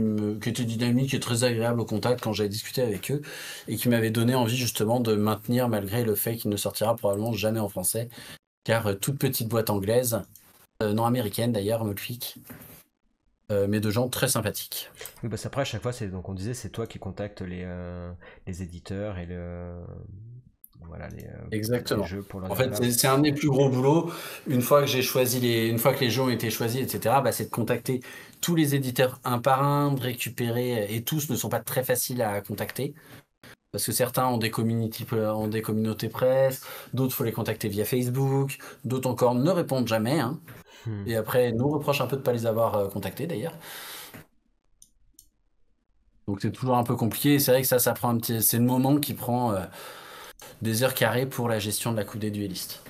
était dynamique et très agréable au contact quand j'avais discuté avec eux et qui m'avait donné envie justement de maintenir malgré le fait qu'il ne sortira probablement jamais en français car toute petite boîte anglaise, non américaine d'ailleurs, Molpic, mais de gens très sympathiques. Oui, parce qu'après, à chaque fois, donc on disait, c'est toi qui contactes les éditeurs et voilà, les Exactement. jeux pour leur En dire, fait, voilà. c'est un des plus gros boulots. Une fois que les jeux ont été choisis, etc., c'est de contacter tous les éditeurs un par un, de récupérer, et tous ne sont pas très faciles à contacter. Parce que certains ont des communautés presse, d'autres faut les contacter via Facebook, d'autres encore ne répondent jamais, hein. Hmm. Et après, nous reprochent un peu de ne pas les avoir contactés d'ailleurs. Donc c'est toujours un peu compliqué. Et c'est vrai que ça prend un petit. C'est le moment qui prend des heures carrées pour la gestion de la coupe des duellistes.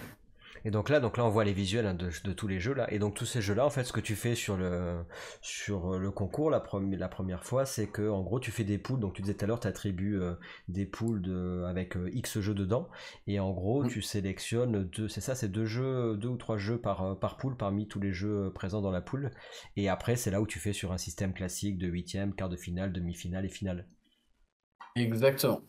Et donc là, on voit les visuels hein, de tous les jeux là. Et donc tous ces jeux-là, en fait, ce que tu fais sur le concours la première fois, c'est que en gros, tu fais des poules. Donc tu disais tout à l'heure, tu attribues des poules avec X jeux dedans. Et en gros, Mm. tu sélectionnes c'est ça, c'est deux ou trois jeux par poule parmi tous les jeux présents dans la poule. Et après, c'est là où tu fais sur un système classique de huitième, quart de finale, demi-finale et finale. Exactement.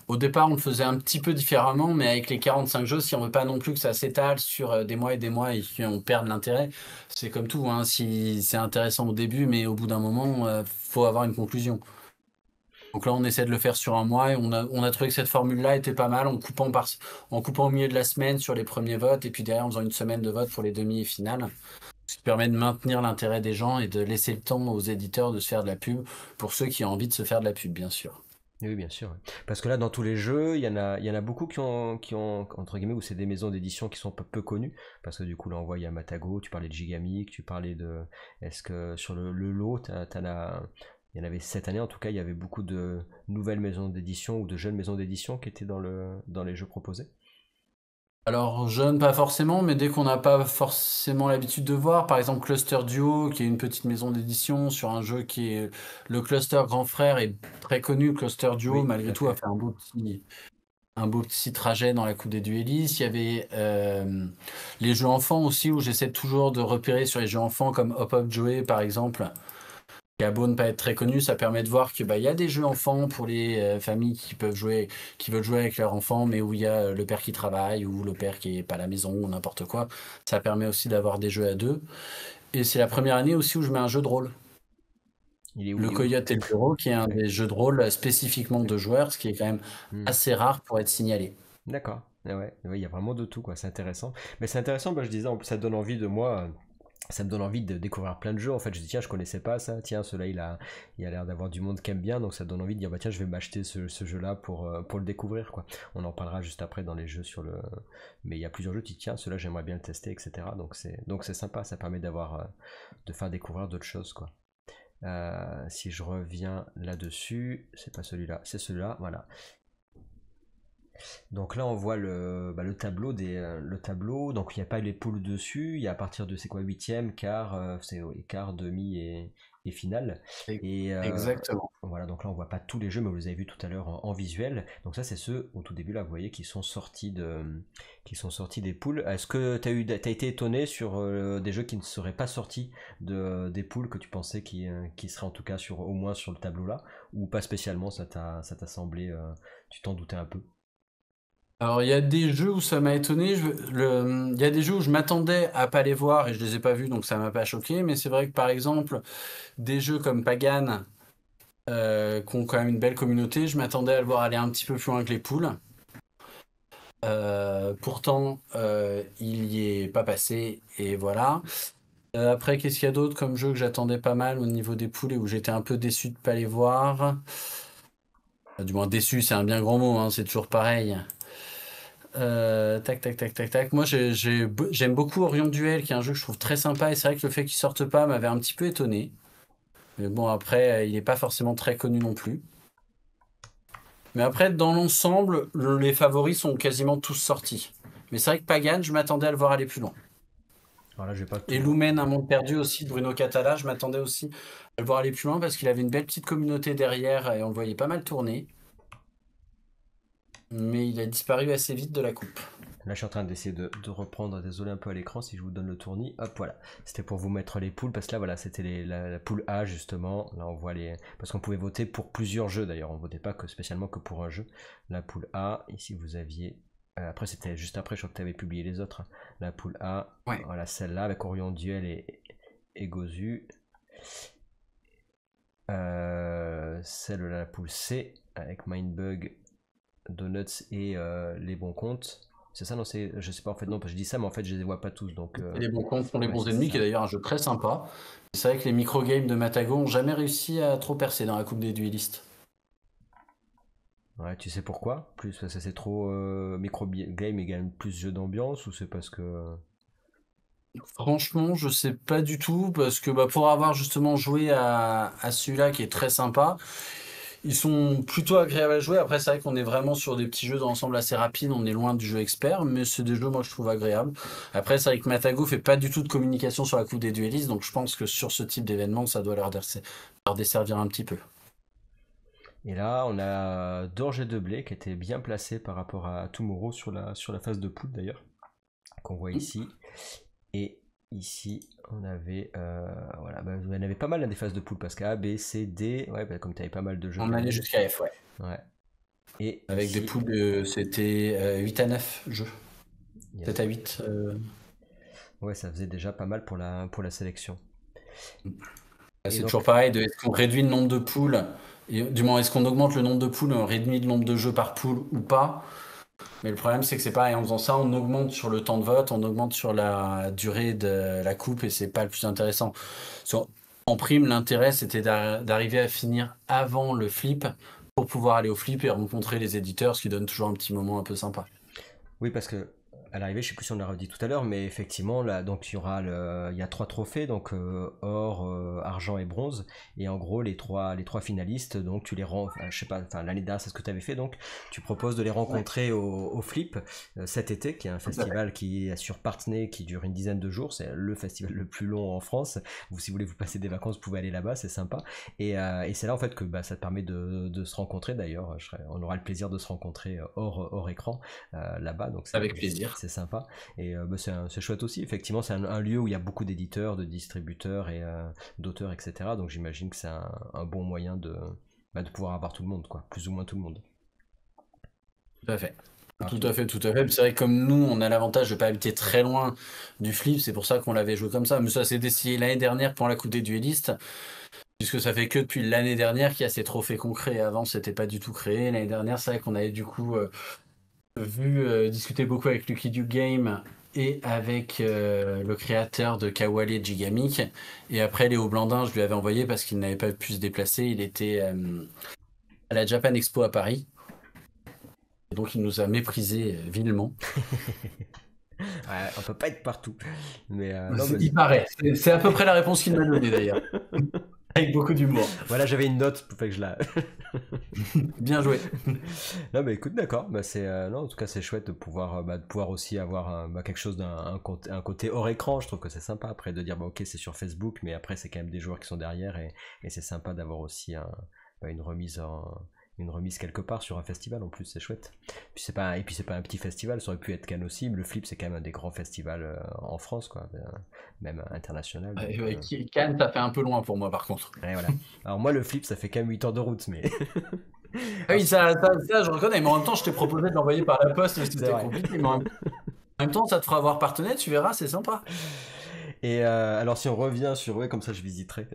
Au départ, on le faisait un petit peu différemment, mais avec les 45 jeux, si on veut pas non plus que ça s'étale sur des mois et des mois et qu'on perde l'intérêt, c'est comme tout, hein, si c'est intéressant au début, mais au bout d'un moment, faut avoir une conclusion. Donc là, on essaie de le faire sur un mois et on a trouvé que cette formule-là était pas mal en coupant au milieu de la semaine sur les premiers votes et puis derrière en faisant une semaine de vote pour les demi et finales. Ce qui permet de maintenir l'intérêt des gens et de laisser le temps aux éditeurs de se faire de la pub pour ceux qui ont envie de se faire de la pub, bien sûr. Oui, bien sûr. Ouais. Parce que là, dans tous les jeux, il y en a beaucoup qui ont, entre guillemets, où c'est des maisons d'édition qui sont peu connues. Parce que du coup, là, on voit, il y a Matago, tu parlais de Gigamic, tu parlais de. Est-ce que sur le lot, il y en avait cette année, en tout cas, il y avait beaucoup de nouvelles maisons d'édition ou de jeunes maisons d'édition qui étaient dans les jeux proposés. Alors, jeune, pas forcément, mais dès qu'on n'a pas forcément l'habitude de voir, par exemple Cluster Duo, qui est une petite maison d'édition sur un jeu qui est le Cluster Grand Frère est très connu, Cluster Duo, Oui, tout malgré à tout, a fait. fait un beau petit trajet dans la Coupe des Duellistes. Il y avait les jeux enfants aussi, où j'essaie toujours de repérer sur les jeux enfants comme Hop Hop Joey, par exemple, qui a beau ne pas être très connu, ça permet de voir que bah il y a des jeux enfants pour les familles qui peuvent jouer, qui veulent jouer avec leurs enfants, mais où il y a le père qui travaille ou le père qui est pas à la maison ou n'importe quoi. Ça permet aussi d'avoir des jeux à deux. Et c'est la première année aussi où je mets un jeu de rôle. Il est où? Le Coyote et le Bureau, qui est un Ouais. des jeux de rôle spécifiquement de joueurs, ce qui est quand même Hmm. assez rare pour être signalé. D'accord. Ah ouais, ouais, il y a vraiment de tout, quoi. C'est intéressant. Mais c'est intéressant, bah, je disais, en plus, ça donne envie de moi. Ça me donne envie de découvrir plein de jeux. En fait, je dis, tiens, je connaissais pas ça. Tiens, celui-là, il a l'air d'avoir du monde qui aime bien. Donc, ça donne envie de dire, bah, tiens, je vais m'acheter ce jeu-là pour le découvrir, quoi. On en parlera juste après dans les jeux sur le. Mais il y a plusieurs jeux, tu dis, tiens, celui-là, j'aimerais bien le tester, etc. Donc, c'est sympa. Ça permet de faire découvrir d'autres choses, quoi. Si je reviens là-dessus, c'est pas celui-là, c'est celui-là, voilà. Donc là, on voit le tableau le tableau. Donc il n'y a pas les poules dessus. Il y a à partir de c'est quoi huitième, quart, c'est oui, quart, demi et finale. Et Exactement. voilà. Donc là, on voit pas tous les jeux, mais vous les avez vus tout à l'heure en visuel. Donc ça, c'est ceux au tout début là, vous voyez, qui sont sortis des poules. Est-ce que t'as été étonné sur des jeux qui ne seraient pas sortis des poules que tu pensais qui seraient en tout cas au moins sur le tableau là, ou pas spécialement, ça t'a semblé, tu t'en doutais un peu. Alors, il y a des jeux où ça m'a étonné. Il y a des jeux où je m'attendais à pas les voir et je les ai pas vus, donc ça m'a pas choqué. Mais c'est vrai que par exemple, des jeux comme Pagan, qui ont quand même une belle communauté, je m'attendais à le voir aller un petit peu plus loin que les poules. Pourtant, il y est pas passé et voilà. Après, qu'est-ce qu'il y a d'autre comme jeu que j'attendais pas mal au niveau des poules et où j'étais un peu déçu de pas les voir? Du moins déçu, c'est un bien grand mot, hein, c'est toujours pareil. Tac, tac, tac, tac, tac. Moi, j'aime beaucoup Orion Duel, qui est un jeu que je trouve très sympa. Et c'est vrai que le fait qu'il sorte pas m'avait un petit peu étonné. Mais bon, après, il n'est pas forcément très connu non plus. Mais après, dans l'ensemble, les favoris sont quasiment tous sortis. Mais c'est vrai que Pagan, je m'attendais à le voir aller plus loin. Alors là, je vais pas Et tout. Lumen, un monde perdu aussi, de Bruno Catala, je m'attendais aussi à le voir aller plus loin parce qu'il avait une belle petite communauté derrière et on le voyait pas mal tourner. Mais il a disparu assez vite de la coupe. Là, je suis en train d'essayer de reprendre, désolé un peu à l'écran, si je vous donne le tournis. Hop, voilà. C'était pour vous mettre les poules, parce que là, voilà, c'était la poule A, justement. Là, on voit les. Parce qu'on pouvait voter pour plusieurs jeux, d'ailleurs. On votait pas spécialement que pour un jeu. La poule A, ici, vous aviez. Après, c'était juste après, je crois que tu avais publié les autres, hein. La poule A, Ouais. voilà, celle-là, avec Orion Duel et Gozu. Celle-là, la poule C, avec Mindbug, Donuts et les bons comptes. C'est ça, non, je sais pas en fait, non, parce que je dis ça, mais en fait, je les vois pas tous, donc Et les bons comptes font les ouais, bons c'est ennemis, qui est ça. d'ailleurs un jeu très sympa. C'est vrai que les micro-games de Matago ont jamais réussi à trop percer dans la coupe des duellistes. Ouais, tu sais pourquoi? Plus parce que c'est trop micro game égale plus jeu d'ambiance ou c'est parce que. Franchement, je sais pas du tout parce que, pour avoir justement joué à celui-là qui est très sympa, ils sont plutôt agréables à jouer. Après, c'est vrai qu'on est vraiment sur des petits jeux d'ensemble assez rapides, on est loin du jeu expert, mais c'est des jeux, moi, je trouve agréables. Après, c'est vrai que Matago fait pas du tout de communication sur la coupe des duellistes, donc je pense que sur ce type d'événement, ça doit leur desservir un petit peu. Et là, on a Dorje de Blé qui était bien placé par rapport à Tomorrow sur la phase de poule d'ailleurs, qu'on voit ici. Et ici, on avait, voilà, bah, on avait pas mal des phases de poule parce qu'A, B, C, D, ouais, bah, comme tu avais pas mal de jeux On allait gagnés. jusqu'à F, ouais. Ouais. Et Avec des ici, poules c'était 8 à 9 jeux. yes. 7 à 8. Ouais, ça faisait déjà pas mal pour la sélection. Et C'est donc, toujours pareil, est-ce qu'on réduit le nombre de poules, du moins est-ce qu'on augmente le nombre de poules et on réduit le nombre de jeux par poule ou pas. Mais le problème c'est que c'est pareil, en faisant ça, on augmente sur le temps de vote, on augmente sur la durée de la coupe et c'est pas le plus intéressant. En prime, l'intérêt c'était d'arriver à finir avant le flip pour pouvoir aller au flip et rencontrer les éditeurs, ce qui donne toujours un petit moment un peu sympa. oui, parce que à l'arrivée, je sais plus si on l'a redit tout à l'heure, mais effectivement, là, donc il y a trois trophées, donc or, argent et bronze, et en gros les trois finalistes, donc tu les rends, je sais pas, enfin l'année dernière c'est ce que tu avais fait, donc tu proposes de les Ouais, rencontrer au Flip cet été, qui est un tout à fait. festival qui est sur Parthenay, qui dure une dizaine de jours, c'est le festival le plus long en France. Vous, si vous voulez vous passer des vacances, vous pouvez aller là-bas, c'est sympa, et c'est là en fait que bah, ça te permet de se rencontrer. D'ailleurs, on aura le plaisir de se rencontrer hors écran là-bas, donc Avec plaisir. c'est sympa. Et bah, c'est chouette aussi, effectivement, c'est un lieu où il y a beaucoup d'éditeurs, de distributeurs et d'auteurs, etc. Donc j'imagine que c'est un bon moyen bah, de pouvoir avoir tout le monde, quoi, plus ou moins tout le monde. Tout à fait. Alors, Tout à fait, tout à fait. C'est vrai que comme nous, on a l'avantage de pas habiter très loin du flip, c'est pour ça qu'on l'avait joué comme ça. Mais ça s'est décidé l'année dernière pour la Coupe des duellistes, puisque ça fait que depuis l'année dernière qu'il y a ces trophées concrets. Avant, c'était pas du tout créé. L'année dernière, c'est vrai qu'on avait du coup discuté beaucoup avec Lucky Duke Game et avec le créateur de Kawale Gigamic. Et après, Léo Blandin, je lui avais envoyé parce qu'il n'avait pas pu se déplacer. Il était à la Japan Expo à Paris. Et donc, il nous a méprisés vilement. ouais, on peut pas être partout. Mais non, Il paraît. C'est à peu près la réponse qu'il m'a donnée d'ailleurs. Avec beaucoup d'humour. voilà, j'avais une note pour que je la. Bien joué. Non, mais écoute, d'accord. Bah, non, en tout cas, c'est chouette de pouvoir aussi avoir bah, quelque chose un côté hors écran. Je trouve que c'est sympa après de dire, bah, ok, c'est sur Facebook, mais après, c'est quand même des joueurs qui sont derrière et c'est sympa d'avoir aussi bah, une remise quelque part sur un festival en plus, c'est chouette. Et puis c'est pas un petit festival, ça aurait pu être Cannes aussi. Le Flip, c'est quand même un des grands festivals en France, quoi, même international. Donc, Cannes, ça fait un peu loin pour moi par contre. ouais, voilà. Alors moi, le Flip, ça fait quand même 8 heures de route, mais. Ah Alors, oui, ça, je reconnais, mais en même temps, je t'ai proposé de l'envoyer par la poste, c'est c'était vrai. compliqué, mais en même temps, ça te fera voir partenaire, tu verras, c'est sympa. Et alors si on revient sur, ouais, comme ça je visiterai.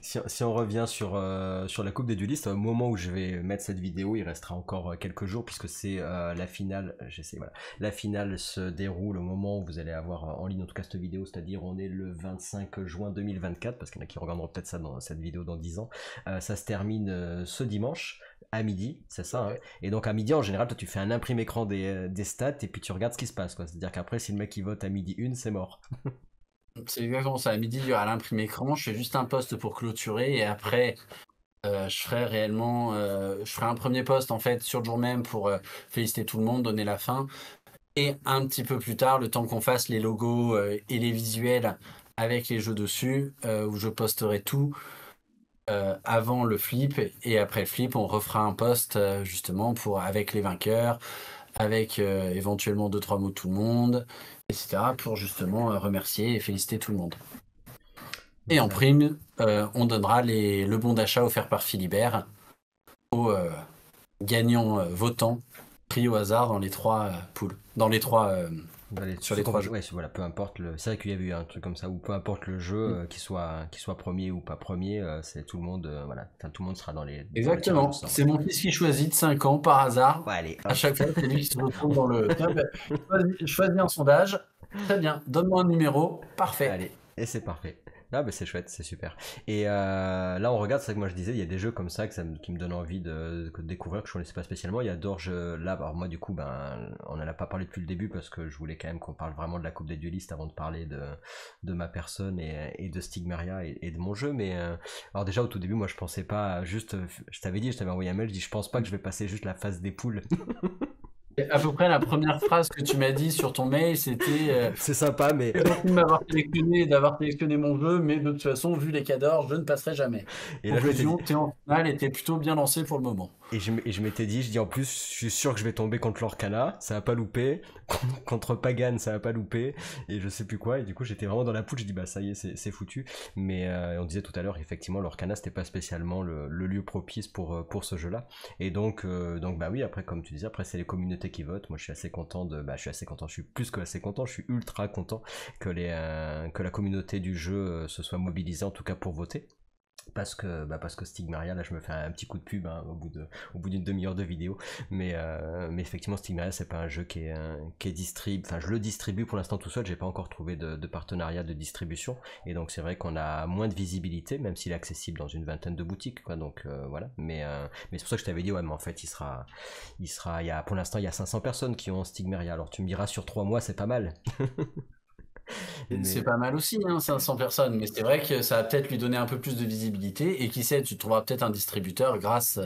Si on revient sur la Coupe des Duelistes, au moment où je vais mettre cette vidéo, il restera encore quelques jours puisque c'est la finale. J'essaie, voilà. La finale se déroule au moment où vous allez avoir en ligne en tout cas cette vidéo, c'est-à-dire on est le 25 juin 2024 parce qu'il y en a qui regarderont peut-être ça dans cette vidéo dans 10 ans. Ça se termine ce dimanche à midi, c'est ça, hein. Et donc à midi en général, toi tu fais un imprimé écran des stats et puis tu regardes ce qui se passe, quoi. C'est-à-dire qu'après si le mec il vote à midi une, c'est mort. C'est exactement ça. À midi, il y aura l'imprimer écran, je fais juste un post pour clôturer et après, je ferai un premier post en fait sur le jour même pour féliciter tout le monde, donner la fin. Et un petit peu plus tard, le temps qu'on fasse les logos et les visuels avec les jeux dessus, où je posterai tout avant le flip et après le flip, on refera un post justement avec les vainqueurs, avec éventuellement deux trois mots de tout le monde, etc. pour justement remercier et féliciter tout le monde. Et en prime, on donnera le bon d'achat offert par Philibert aux gagnants votants pris au hasard dans les trois poules, dans les trois sur les trois jeux. Ouais, voilà, peu importe c'est vrai qu'il y avait eu un truc comme ça où peu importe le jeu, qu'il soit premier ou pas premier, c'est tout le monde, voilà, enfin, tout le monde sera dans le tirage au Exactement. sort. C'est mon fils qui choisit de 5 ans par hasard. Ouais, allez, À hop. chaque fois, c'est lui qui se retrouve dans le. Tiens, ben, choisis un sondage. Très bien. Donne-moi un numéro. Parfait. Allez, et c'est parfait. Ah bah c'est chouette, c'est super. Et là on regarde, c'est vrai que moi je disais, il y a des jeux comme ça, qui me donnent envie de découvrir, que je connaissais pas spécialement. Il y a Dorge là, alors moi du coup, ben, on en a pas parlé depuis le début parce que je voulais quand même qu'on parle vraiment de la Coupe des Duelistes avant de parler de ma personne et de Stigmaria et de mon jeu. Mais alors déjà au tout début, moi je pensais pas juste, je t'avais dit, je t'avais envoyé un mail, je dis je pense pas que je vais passer juste la phase des poules. Et à peu près la première phrase que tu m'as dit sur ton mail, c'était C'est sympa, mais très gentil de m'avoir sélectionné et d'avoir sélectionné mon jeu, mais de toute façon, vu les cadors, je ne passerai jamais. et là je m'étais dit, Conclusion, t'es en finale et t'es plutôt bien lancé pour le moment. et je m'étais dit, je dis en plus, je suis sûr que je vais tomber contre l'Orcana, ça va pas louper, contre Pagan, ça va pas louper, et je sais plus quoi, et du coup j'étais vraiment dans la poule, je dis bah ça y est, c'est foutu. Mais on disait tout à l'heure, effectivement, l'Orcana c'était pas spécialement le lieu propice pour ce jeu-là. Et donc bah oui, après comme tu disais, après c'est les communautés qui votent. Moi je suis assez content je suis assez content, je suis plus que assez content, je suis ultra content que la communauté du jeu se soit mobilisée en tout cas pour voter. Parce que Stigmaria, là je me fais un petit coup de pub hein, au bout d'une demi-heure de vidéo, mais effectivement Stigmaria c'est pas un jeu qui est distribué, enfin je le distribue pour l'instant tout seul, j'ai pas encore trouvé de partenariat de distribution, et donc c'est vrai qu'on a moins de visibilité, même s'il est accessible dans une vingtaine de boutiques, quoi, donc voilà, mais c'est pour ça que je t'avais dit, ouais, mais en fait pour l'instant il y a 500 personnes qui ont Stigmaria, alors tu me diras sur 3 mois c'est pas mal, C'est mais pas mal aussi, hein, 500 personnes, mais c'est vrai que ça va peut-être lui donner un peu plus de visibilité, et qui sait, tu trouveras peut-être un distributeur grâce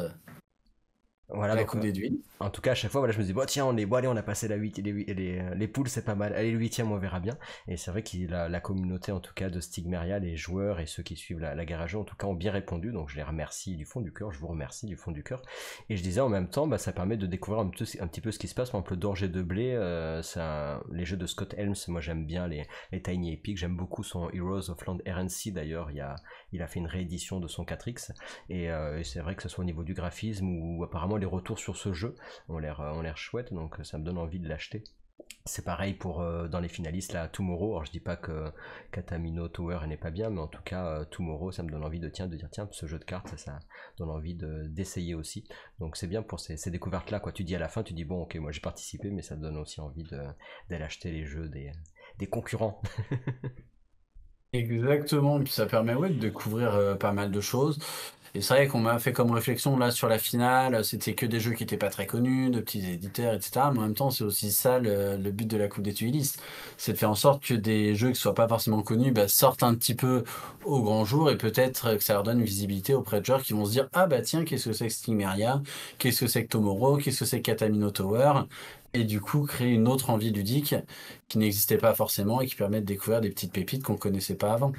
voilà, à la donc Coupe des Duels. en tout cas, à chaque fois, voilà, je me dis, bon, tiens, allez, on a passé les poules, c'est pas mal. Allez, le huitième, on verra bien. Et c'est vrai que la communauté, en tout cas, de Stigmaria, les joueurs et ceux qui suivent la guerre à jeu, en tout cas, ont bien répondu. Donc, je les remercie du fond du cœur. Je vous remercie du fond du cœur. Et je disais, en même temps, bah, ça permet de découvrir un petit peu ce qui se passe. Par exemple, le Dorge de Blé, les jeux de Scott Helms, moi, j'aime bien les Tiny Epic. J'aime beaucoup son Heroes of Land RNC. D'ailleurs, il a fait une réédition de son 4X. Et c'est vrai que ce soit au niveau du graphisme ou apparemment les retours sur ce jeu ont l'air chouette, donc ça me donne envie de l'acheter. C'est pareil pour dans les finalistes là, Tomorrow. Alors je dis pas que Katamino Tower n'est pas bien, mais en tout cas Tomorrow, ça me donne envie de dire tiens, ce jeu de cartes, ça donne envie d'essayer aussi. Donc c'est bien pour ces découvertes là, quoi. Tu dis à la fin, tu dis bon ok, moi j'ai participé, mais ça donne aussi envie d'aller acheter les jeux des concurrents. Exactement, et puis ça permet ouais, de découvrir pas mal de choses. Et c'est vrai qu'on m'a fait comme réflexion là sur la finale, c'était que des jeux qui étaient pas très connus, de petits éditeurs, etc. Mais en même temps, c'est aussi ça le but de la Coupe des Tuilistes, c'est de faire en sorte que des jeux qui soient pas forcément connus bah, sortent un petit peu au grand jour, et peut-être que ça leur donne une visibilité auprès de joueurs qui vont se dire ah bah tiens, qu'est-ce que c'est que Stigmeria, qu'est-ce que c'est que Tomorrow, qu'est-ce que c'est que Katamino Tower, et du coup créer une autre envie ludique qui n'existait pas forcément et qui permet de découvrir des petites pépites qu'on connaissait pas avant.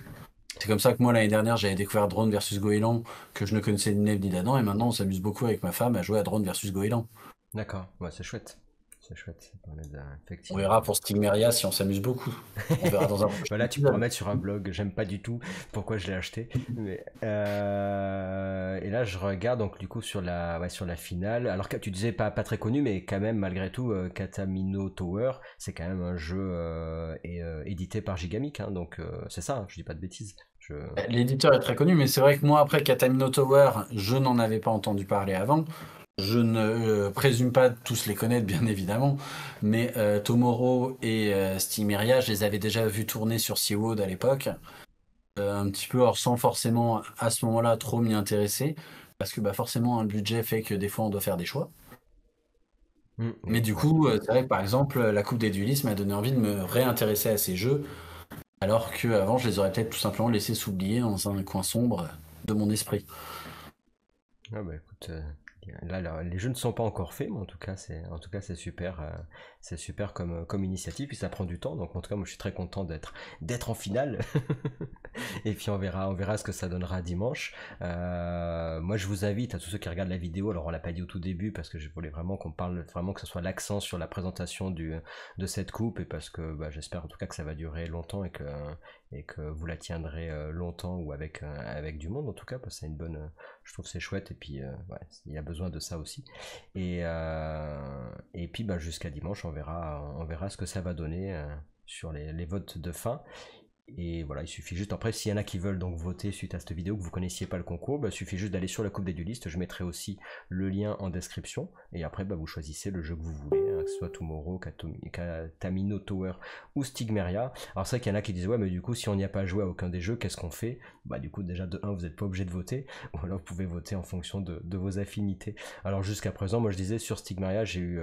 C'est comme ça que moi, l'année dernière, j'avais découvert Drone versus Goéland, que je ne connaissais ni Neve ni d'Adam, et maintenant on s'amuse beaucoup avec ma femme à jouer à Drone versus Goéland. D'accord, ouais, c'est chouette. C'est chouette, ça permet On effectivement. verra pour Stigmeria si on s'amuse beaucoup. On verra dans un prochain Voilà, tu pourras épisode. mettre sur un blog, j'aime pas du tout pourquoi je l'ai acheté. Et là, je regarde donc du coup sur la finale. Alors que tu disais pas très connu, mais quand même, malgré tout, Katamino Tower, c'est quand même un jeu édité par Gigamic, hein, donc c'est ça, hein, je dis pas de bêtises. L'éditeur est très connu, mais c'est vrai que moi, après Katamino Tower, je n'en avais pas entendu parler avant. Je ne présume pas tous les connaître, bien évidemment, mais Tomorrow et Stigmeria, je les avais déjà vus tourner sur SeaWorld à l'époque. Un petit peu, alors sans forcément à ce moment-là trop m'y intéresser, parce que bah, forcément un budget fait que des fois on doit faire des choix. Mais du Ouais. coup, c'est vrai que par exemple, la Coupe des Duelistes m'a donné envie de me réintéresser à ces jeux, alors qu'avant je les aurais peut-être tout simplement laissés s'oublier dans un coin sombre de mon esprit. Ah bah écoute, là, les jeux ne sont pas encore faits, mais en tout cas c'est super comme initiative, puis ça prend du temps, donc en tout cas moi je suis très content d'être en finale. Et puis on verra ce que ça donnera dimanche. Moi je vous invite à tous ceux qui regardent la vidéo, alors on l'a pas dit au tout début parce que je voulais vraiment qu'on parle vraiment que ce soit l'accent sur la présentation de cette coupe, et parce que bah, j'espère en tout cas que ça va durer longtemps et que vous la tiendrez longtemps ou avec du monde en tout cas, parce que c'est une bonne, je trouve que c'est chouette, et puis ouais, il y a besoin de ça aussi. Et puis bah, jusqu'à dimanche on verra ce que ça va donner sur les votes de fin. Et voilà, il suffit juste, après s'il y en a qui veulent donc voter suite à cette vidéo, que vous connaissiez pas le concours, bah, il suffit juste d'aller sur la Coupe des Duelistes, je mettrai aussi le lien en description, et après bah, vous choisissez le jeu que vous voulez, que ce soit Tomorrow, Tamino Tower ou Stigmeria. Alors c'est vrai qu'il y en a qui disent ouais mais du coup si on n'y a pas joué à aucun des jeux, qu'est-ce qu'on fait? Bah du coup déjà de 1 vous n'êtes pas obligé de voter, ou alors vous pouvez voter en fonction de vos affinités. Alors jusqu'à présent moi je disais sur Stigmeria j'ai eu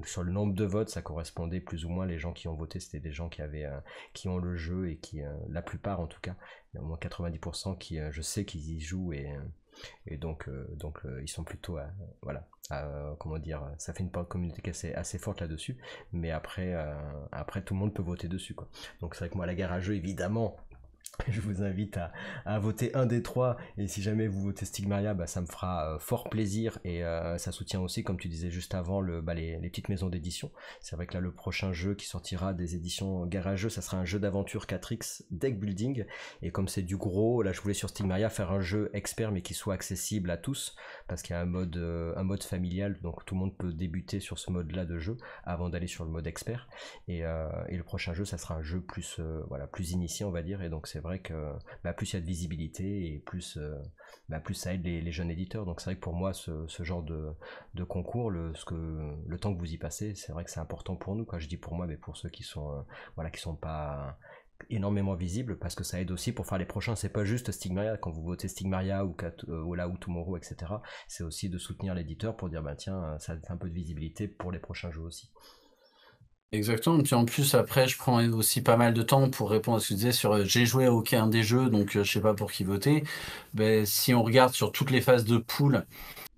sur le nombre de votes ça correspondait plus ou moins, les gens qui ont voté c'était des gens qui ont le jeu et qui la plupart en tout cas, il y a au moins 90% qui je sais qu'ils y jouent et donc ils sont plutôt voilà comment dire, ça fait une communauté assez forte là-dessus, mais après tout le monde peut voter dessus quoi. Donc c'est vrai que moi la guerre à jeu évidemment je vous invite à voter un des trois, et si jamais vous votez Stigmaria, bah, ça me fera fort plaisir, et ça soutient aussi, comme tu disais juste avant, les petites maisons d'édition. C'est vrai que là le prochain jeu qui sortira des éditions Garageux, ça sera un jeu d'aventure 4X deck building, et comme c'est du gros, là je voulais sur Stigmaria faire un jeu expert mais qui soit accessible à tous, parce qu'il y a un mode familial, donc tout le monde peut débuter sur ce mode là de jeu avant d'aller sur le mode expert, et le prochain jeu ça sera un jeu plus voilà, plus initié on va dire, et donc c'est vrai que plus il y a de visibilité et plus ça aide les jeunes éditeurs. Donc c'est vrai que pour moi ce genre de concours, le temps que vous y passez, c'est vrai que c'est important pour nous. Quand je dis pour moi, mais pour ceux qui sont voilà, qui sont pas énormément visibles, parce que ça aide aussi pour faire les prochains. C'est pas juste Stigmaria, quand vous votez Stigmaria ou là ou Tomorrow, etc. C'est aussi de soutenir l'éditeur pour dire tiens, ça fait un peu de visibilité pour les prochains jeux aussi. Exactement, puis en plus après je prends aussi pas mal de temps pour répondre à ce que tu disais sur, j'ai joué à aucun des jeux donc je sais pas pour qui voter. Beh, si on regarde sur toutes les phases de pool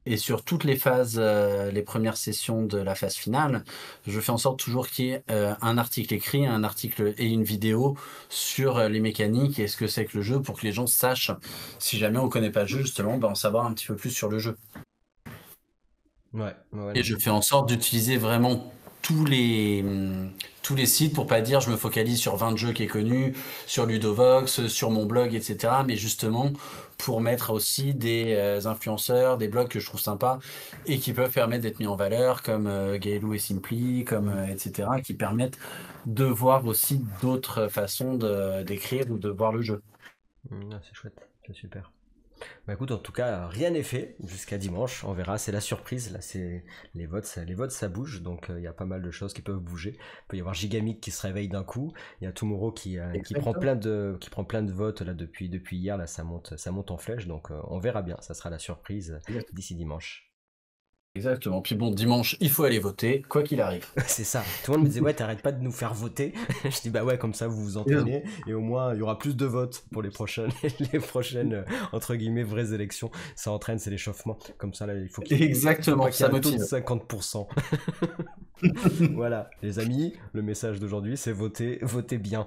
et sur toutes les phases, les premières sessions de la phase finale, je fais en sorte toujours qu'il y ait, un article écrit, un article et une vidéo sur, les mécaniques et ce que c'est que le jeu pour que les gens sachent, si jamais on connaît pas le jeu justement, en savoir un petit peu plus sur le jeu. Ouais, Et je fais en sorte d'utiliser vraiment tous les sites pour pas dire je me focalise sur 20 jeux qui est connu, sur Ludovox, sur mon blog, etc. Mais justement pour mettre aussi des influenceurs, des blogs que je trouve sympas et qui peuvent permettre d'être mis en valeur, comme Gaelou et Simply, comme etc. qui permettent de voir aussi d'autres façons d'écrire ou de voir le jeu. C'est chouette, c'est super. Bah écoute, en tout cas, rien n'est fait jusqu'à dimanche. On verra, c'est la surprise. Là, c'est les votes, ça bouge, donc il y a pas mal de choses qui peuvent bouger. Il peut y avoir Gigamic qui se réveille d'un coup. Il y a Tomorrow qui prend plein de votes là depuis hier. Là, ça monte en flèche. Donc on verra bien. Ça sera la surprise d'ici dimanche. Exactement. Puis bon, dimanche, il faut aller voter, quoi qu'il arrive. C'est ça. Tout le monde me disait ouais, t'arrêtes pas de nous faire voter. Je dis bah ouais, comme ça vous vous entraînez et au moins il y aura plus de votes pour les prochaines entre guillemets vraies élections. Ça entraîne, c'est l'échauffement. Comme ça là, il faut Exactement, ça motive. 50%. Voilà, les amis, le message d'aujourd'hui c'est voter bien.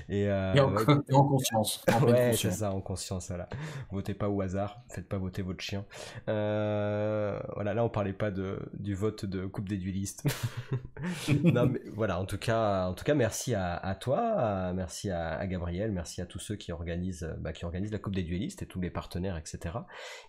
Et en conscience. Ouais, c'est ça, en conscience, voilà. Votez pas au hasard, faites pas voter votre chien. Voilà, là on parlait pas du vote de Coupe des duellistes. Non, mais voilà, en tout cas merci à toi, merci à Gabriel, merci à tous ceux qui organisent la Coupe des duellistes et tous les partenaires, etc.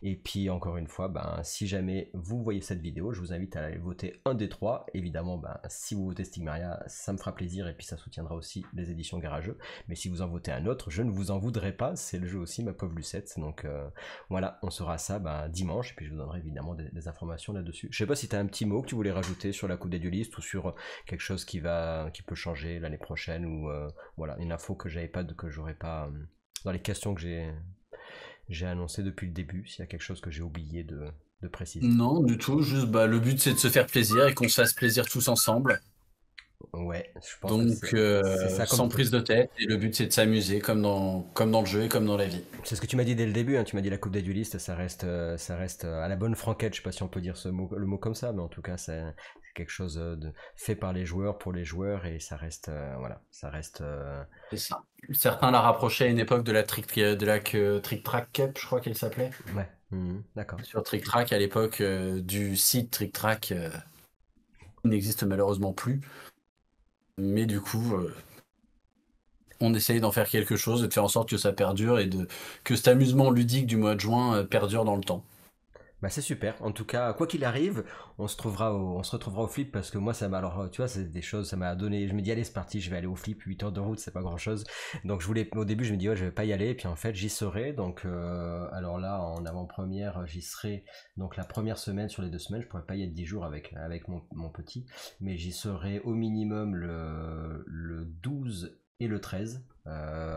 Et puis encore une fois, si jamais vous voyez cette vidéo, je vous invite à aller voter un des trois. Évidemment, si vous votez Stigmaria, ça me fera plaisir et puis ça soutiendra aussi les éditions Garageux. Mais si vous en votez un autre, je ne vous en voudrais pas, c'est le jeu aussi, ma pauvre Lucette. Donc voilà, on saura ça dimanche, et puis je vous donnerai évidemment des informations là-dessus. Je sais pas si tu as un petit mot que tu voulais rajouter sur la Coupe des duellistes ou sur quelque chose qui peut changer l'année prochaine, ou voilà, une info que j'aurais pas dans les questions que j'ai annoncées depuis le début, s'il y a quelque chose que j'ai oublié de préciser. Non, du tout, juste le but c'est de se faire plaisir et qu'on se fasse plaisir tous ensemble. Ouais, je pense donc que c'est ça, sans prise de tête, et le but c'est de s'amuser comme dans le jeu et comme dans la vie. C'est ce que tu m'as dit dès le début, hein. Tu m'as dit la Coupe des duellistes, ça reste à la bonne franquette, je sais pas si on peut dire le mot comme ça, mais en tout cas c'est quelque chose fait par les joueurs pour les joueurs, et ça reste voilà, ça reste c'est ça. Certains la rapprochaient à une époque de la Trick Track Cup, je crois qu'elle s'appelait. Ouais. D'accord. Sur Trick Track à l'époque du site Trick Track n'existe malheureusement plus. Mais du coup, on essaye d'en faire quelque chose et de faire en sorte que ça perdure et que cet amusement ludique du mois de juin perdure dans le temps. Bah c'est super. En tout cas, quoi qu'il arrive, on se retrouvera au flip parce que moi ça m'a alors tu vois c'est des choses ça m'a donné. Je me dis allez c'est parti, je vais aller au flip. 8 heures de route c'est pas grand chose. Donc je voulais au début je me dis ouais je vais pas y aller et puis en fait j'y serai. Donc alors là en avant-première j'y serai donc la première semaine sur les 2 semaines. Je pourrais pas y être 10 jours avec mon petit, mais j'y serai au minimum le 12 et le 13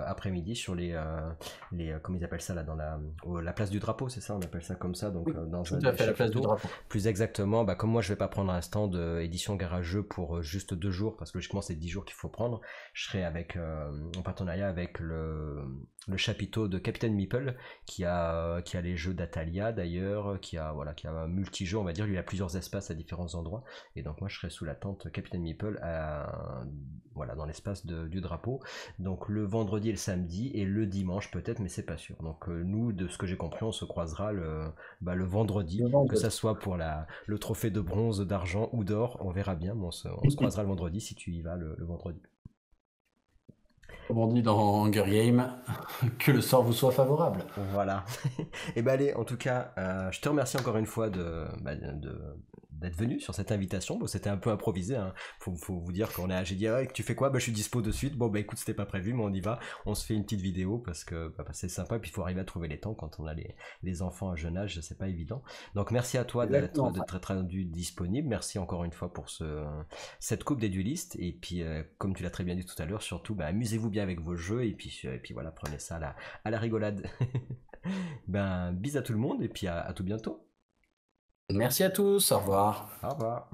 après-midi sur comment ils appellent ça là dans la place du drapeau, c'est ça, on appelle ça comme ça, donc Oui, dans tout un à des fait, la place du chapiteaux. drapeau. Plus exactement, bah, comme moi je vais pas prendre un stand édition garageux pour juste 2 jours, parce que logiquement c'est 10 jours qu'il faut prendre, je serai en partenariat avec le chapiteau de Captain Meeple qui a les jeux d'Atalia d'ailleurs, qui a un multijeu, on va dire, lui il a plusieurs espaces à différents endroits, et donc moi je serai sous la tente Captain Meeple voilà, dans l'espace du drapeau. Donc le vendredi et le samedi et le dimanche peut-être, mais c'est pas sûr. Donc nous, de ce que j'ai compris, on se croisera le vendredi, Le que ça vendredi. soit pour le trophée de bronze, d'argent ou d'or, on verra bien, mais on se croisera le vendredi si tu y vas le vendredi. Comme on dit dans Hunger Games, que le sort vous soit favorable. Voilà. Et ben allez, en tout cas, je te remercie encore une fois d'être venu sur cette invitation. Bon, c'était un peu improvisé, hein. Faut vous dire j'ai dit ah, tu fais quoi? Bah je suis dispo de suite. Bon bah écoute, c'était pas prévu, mais on y va. On se fait une petite vidéo parce que c'est sympa. Puis il faut arriver à trouver les temps quand on a les enfants à jeune âge, c'est pas évident. Donc merci à toi Exactement. d'être rendu disponible. Merci encore une fois pour cette coupe des duelistes. Et puis comme tu l'as très bien dit tout à l'heure, surtout bah, amusez-vous bien avec vos jeux et puis voilà, prenez ça à la rigolade. Ben bis à tout le monde et puis à tout bientôt. Merci à tous, au revoir. Au revoir.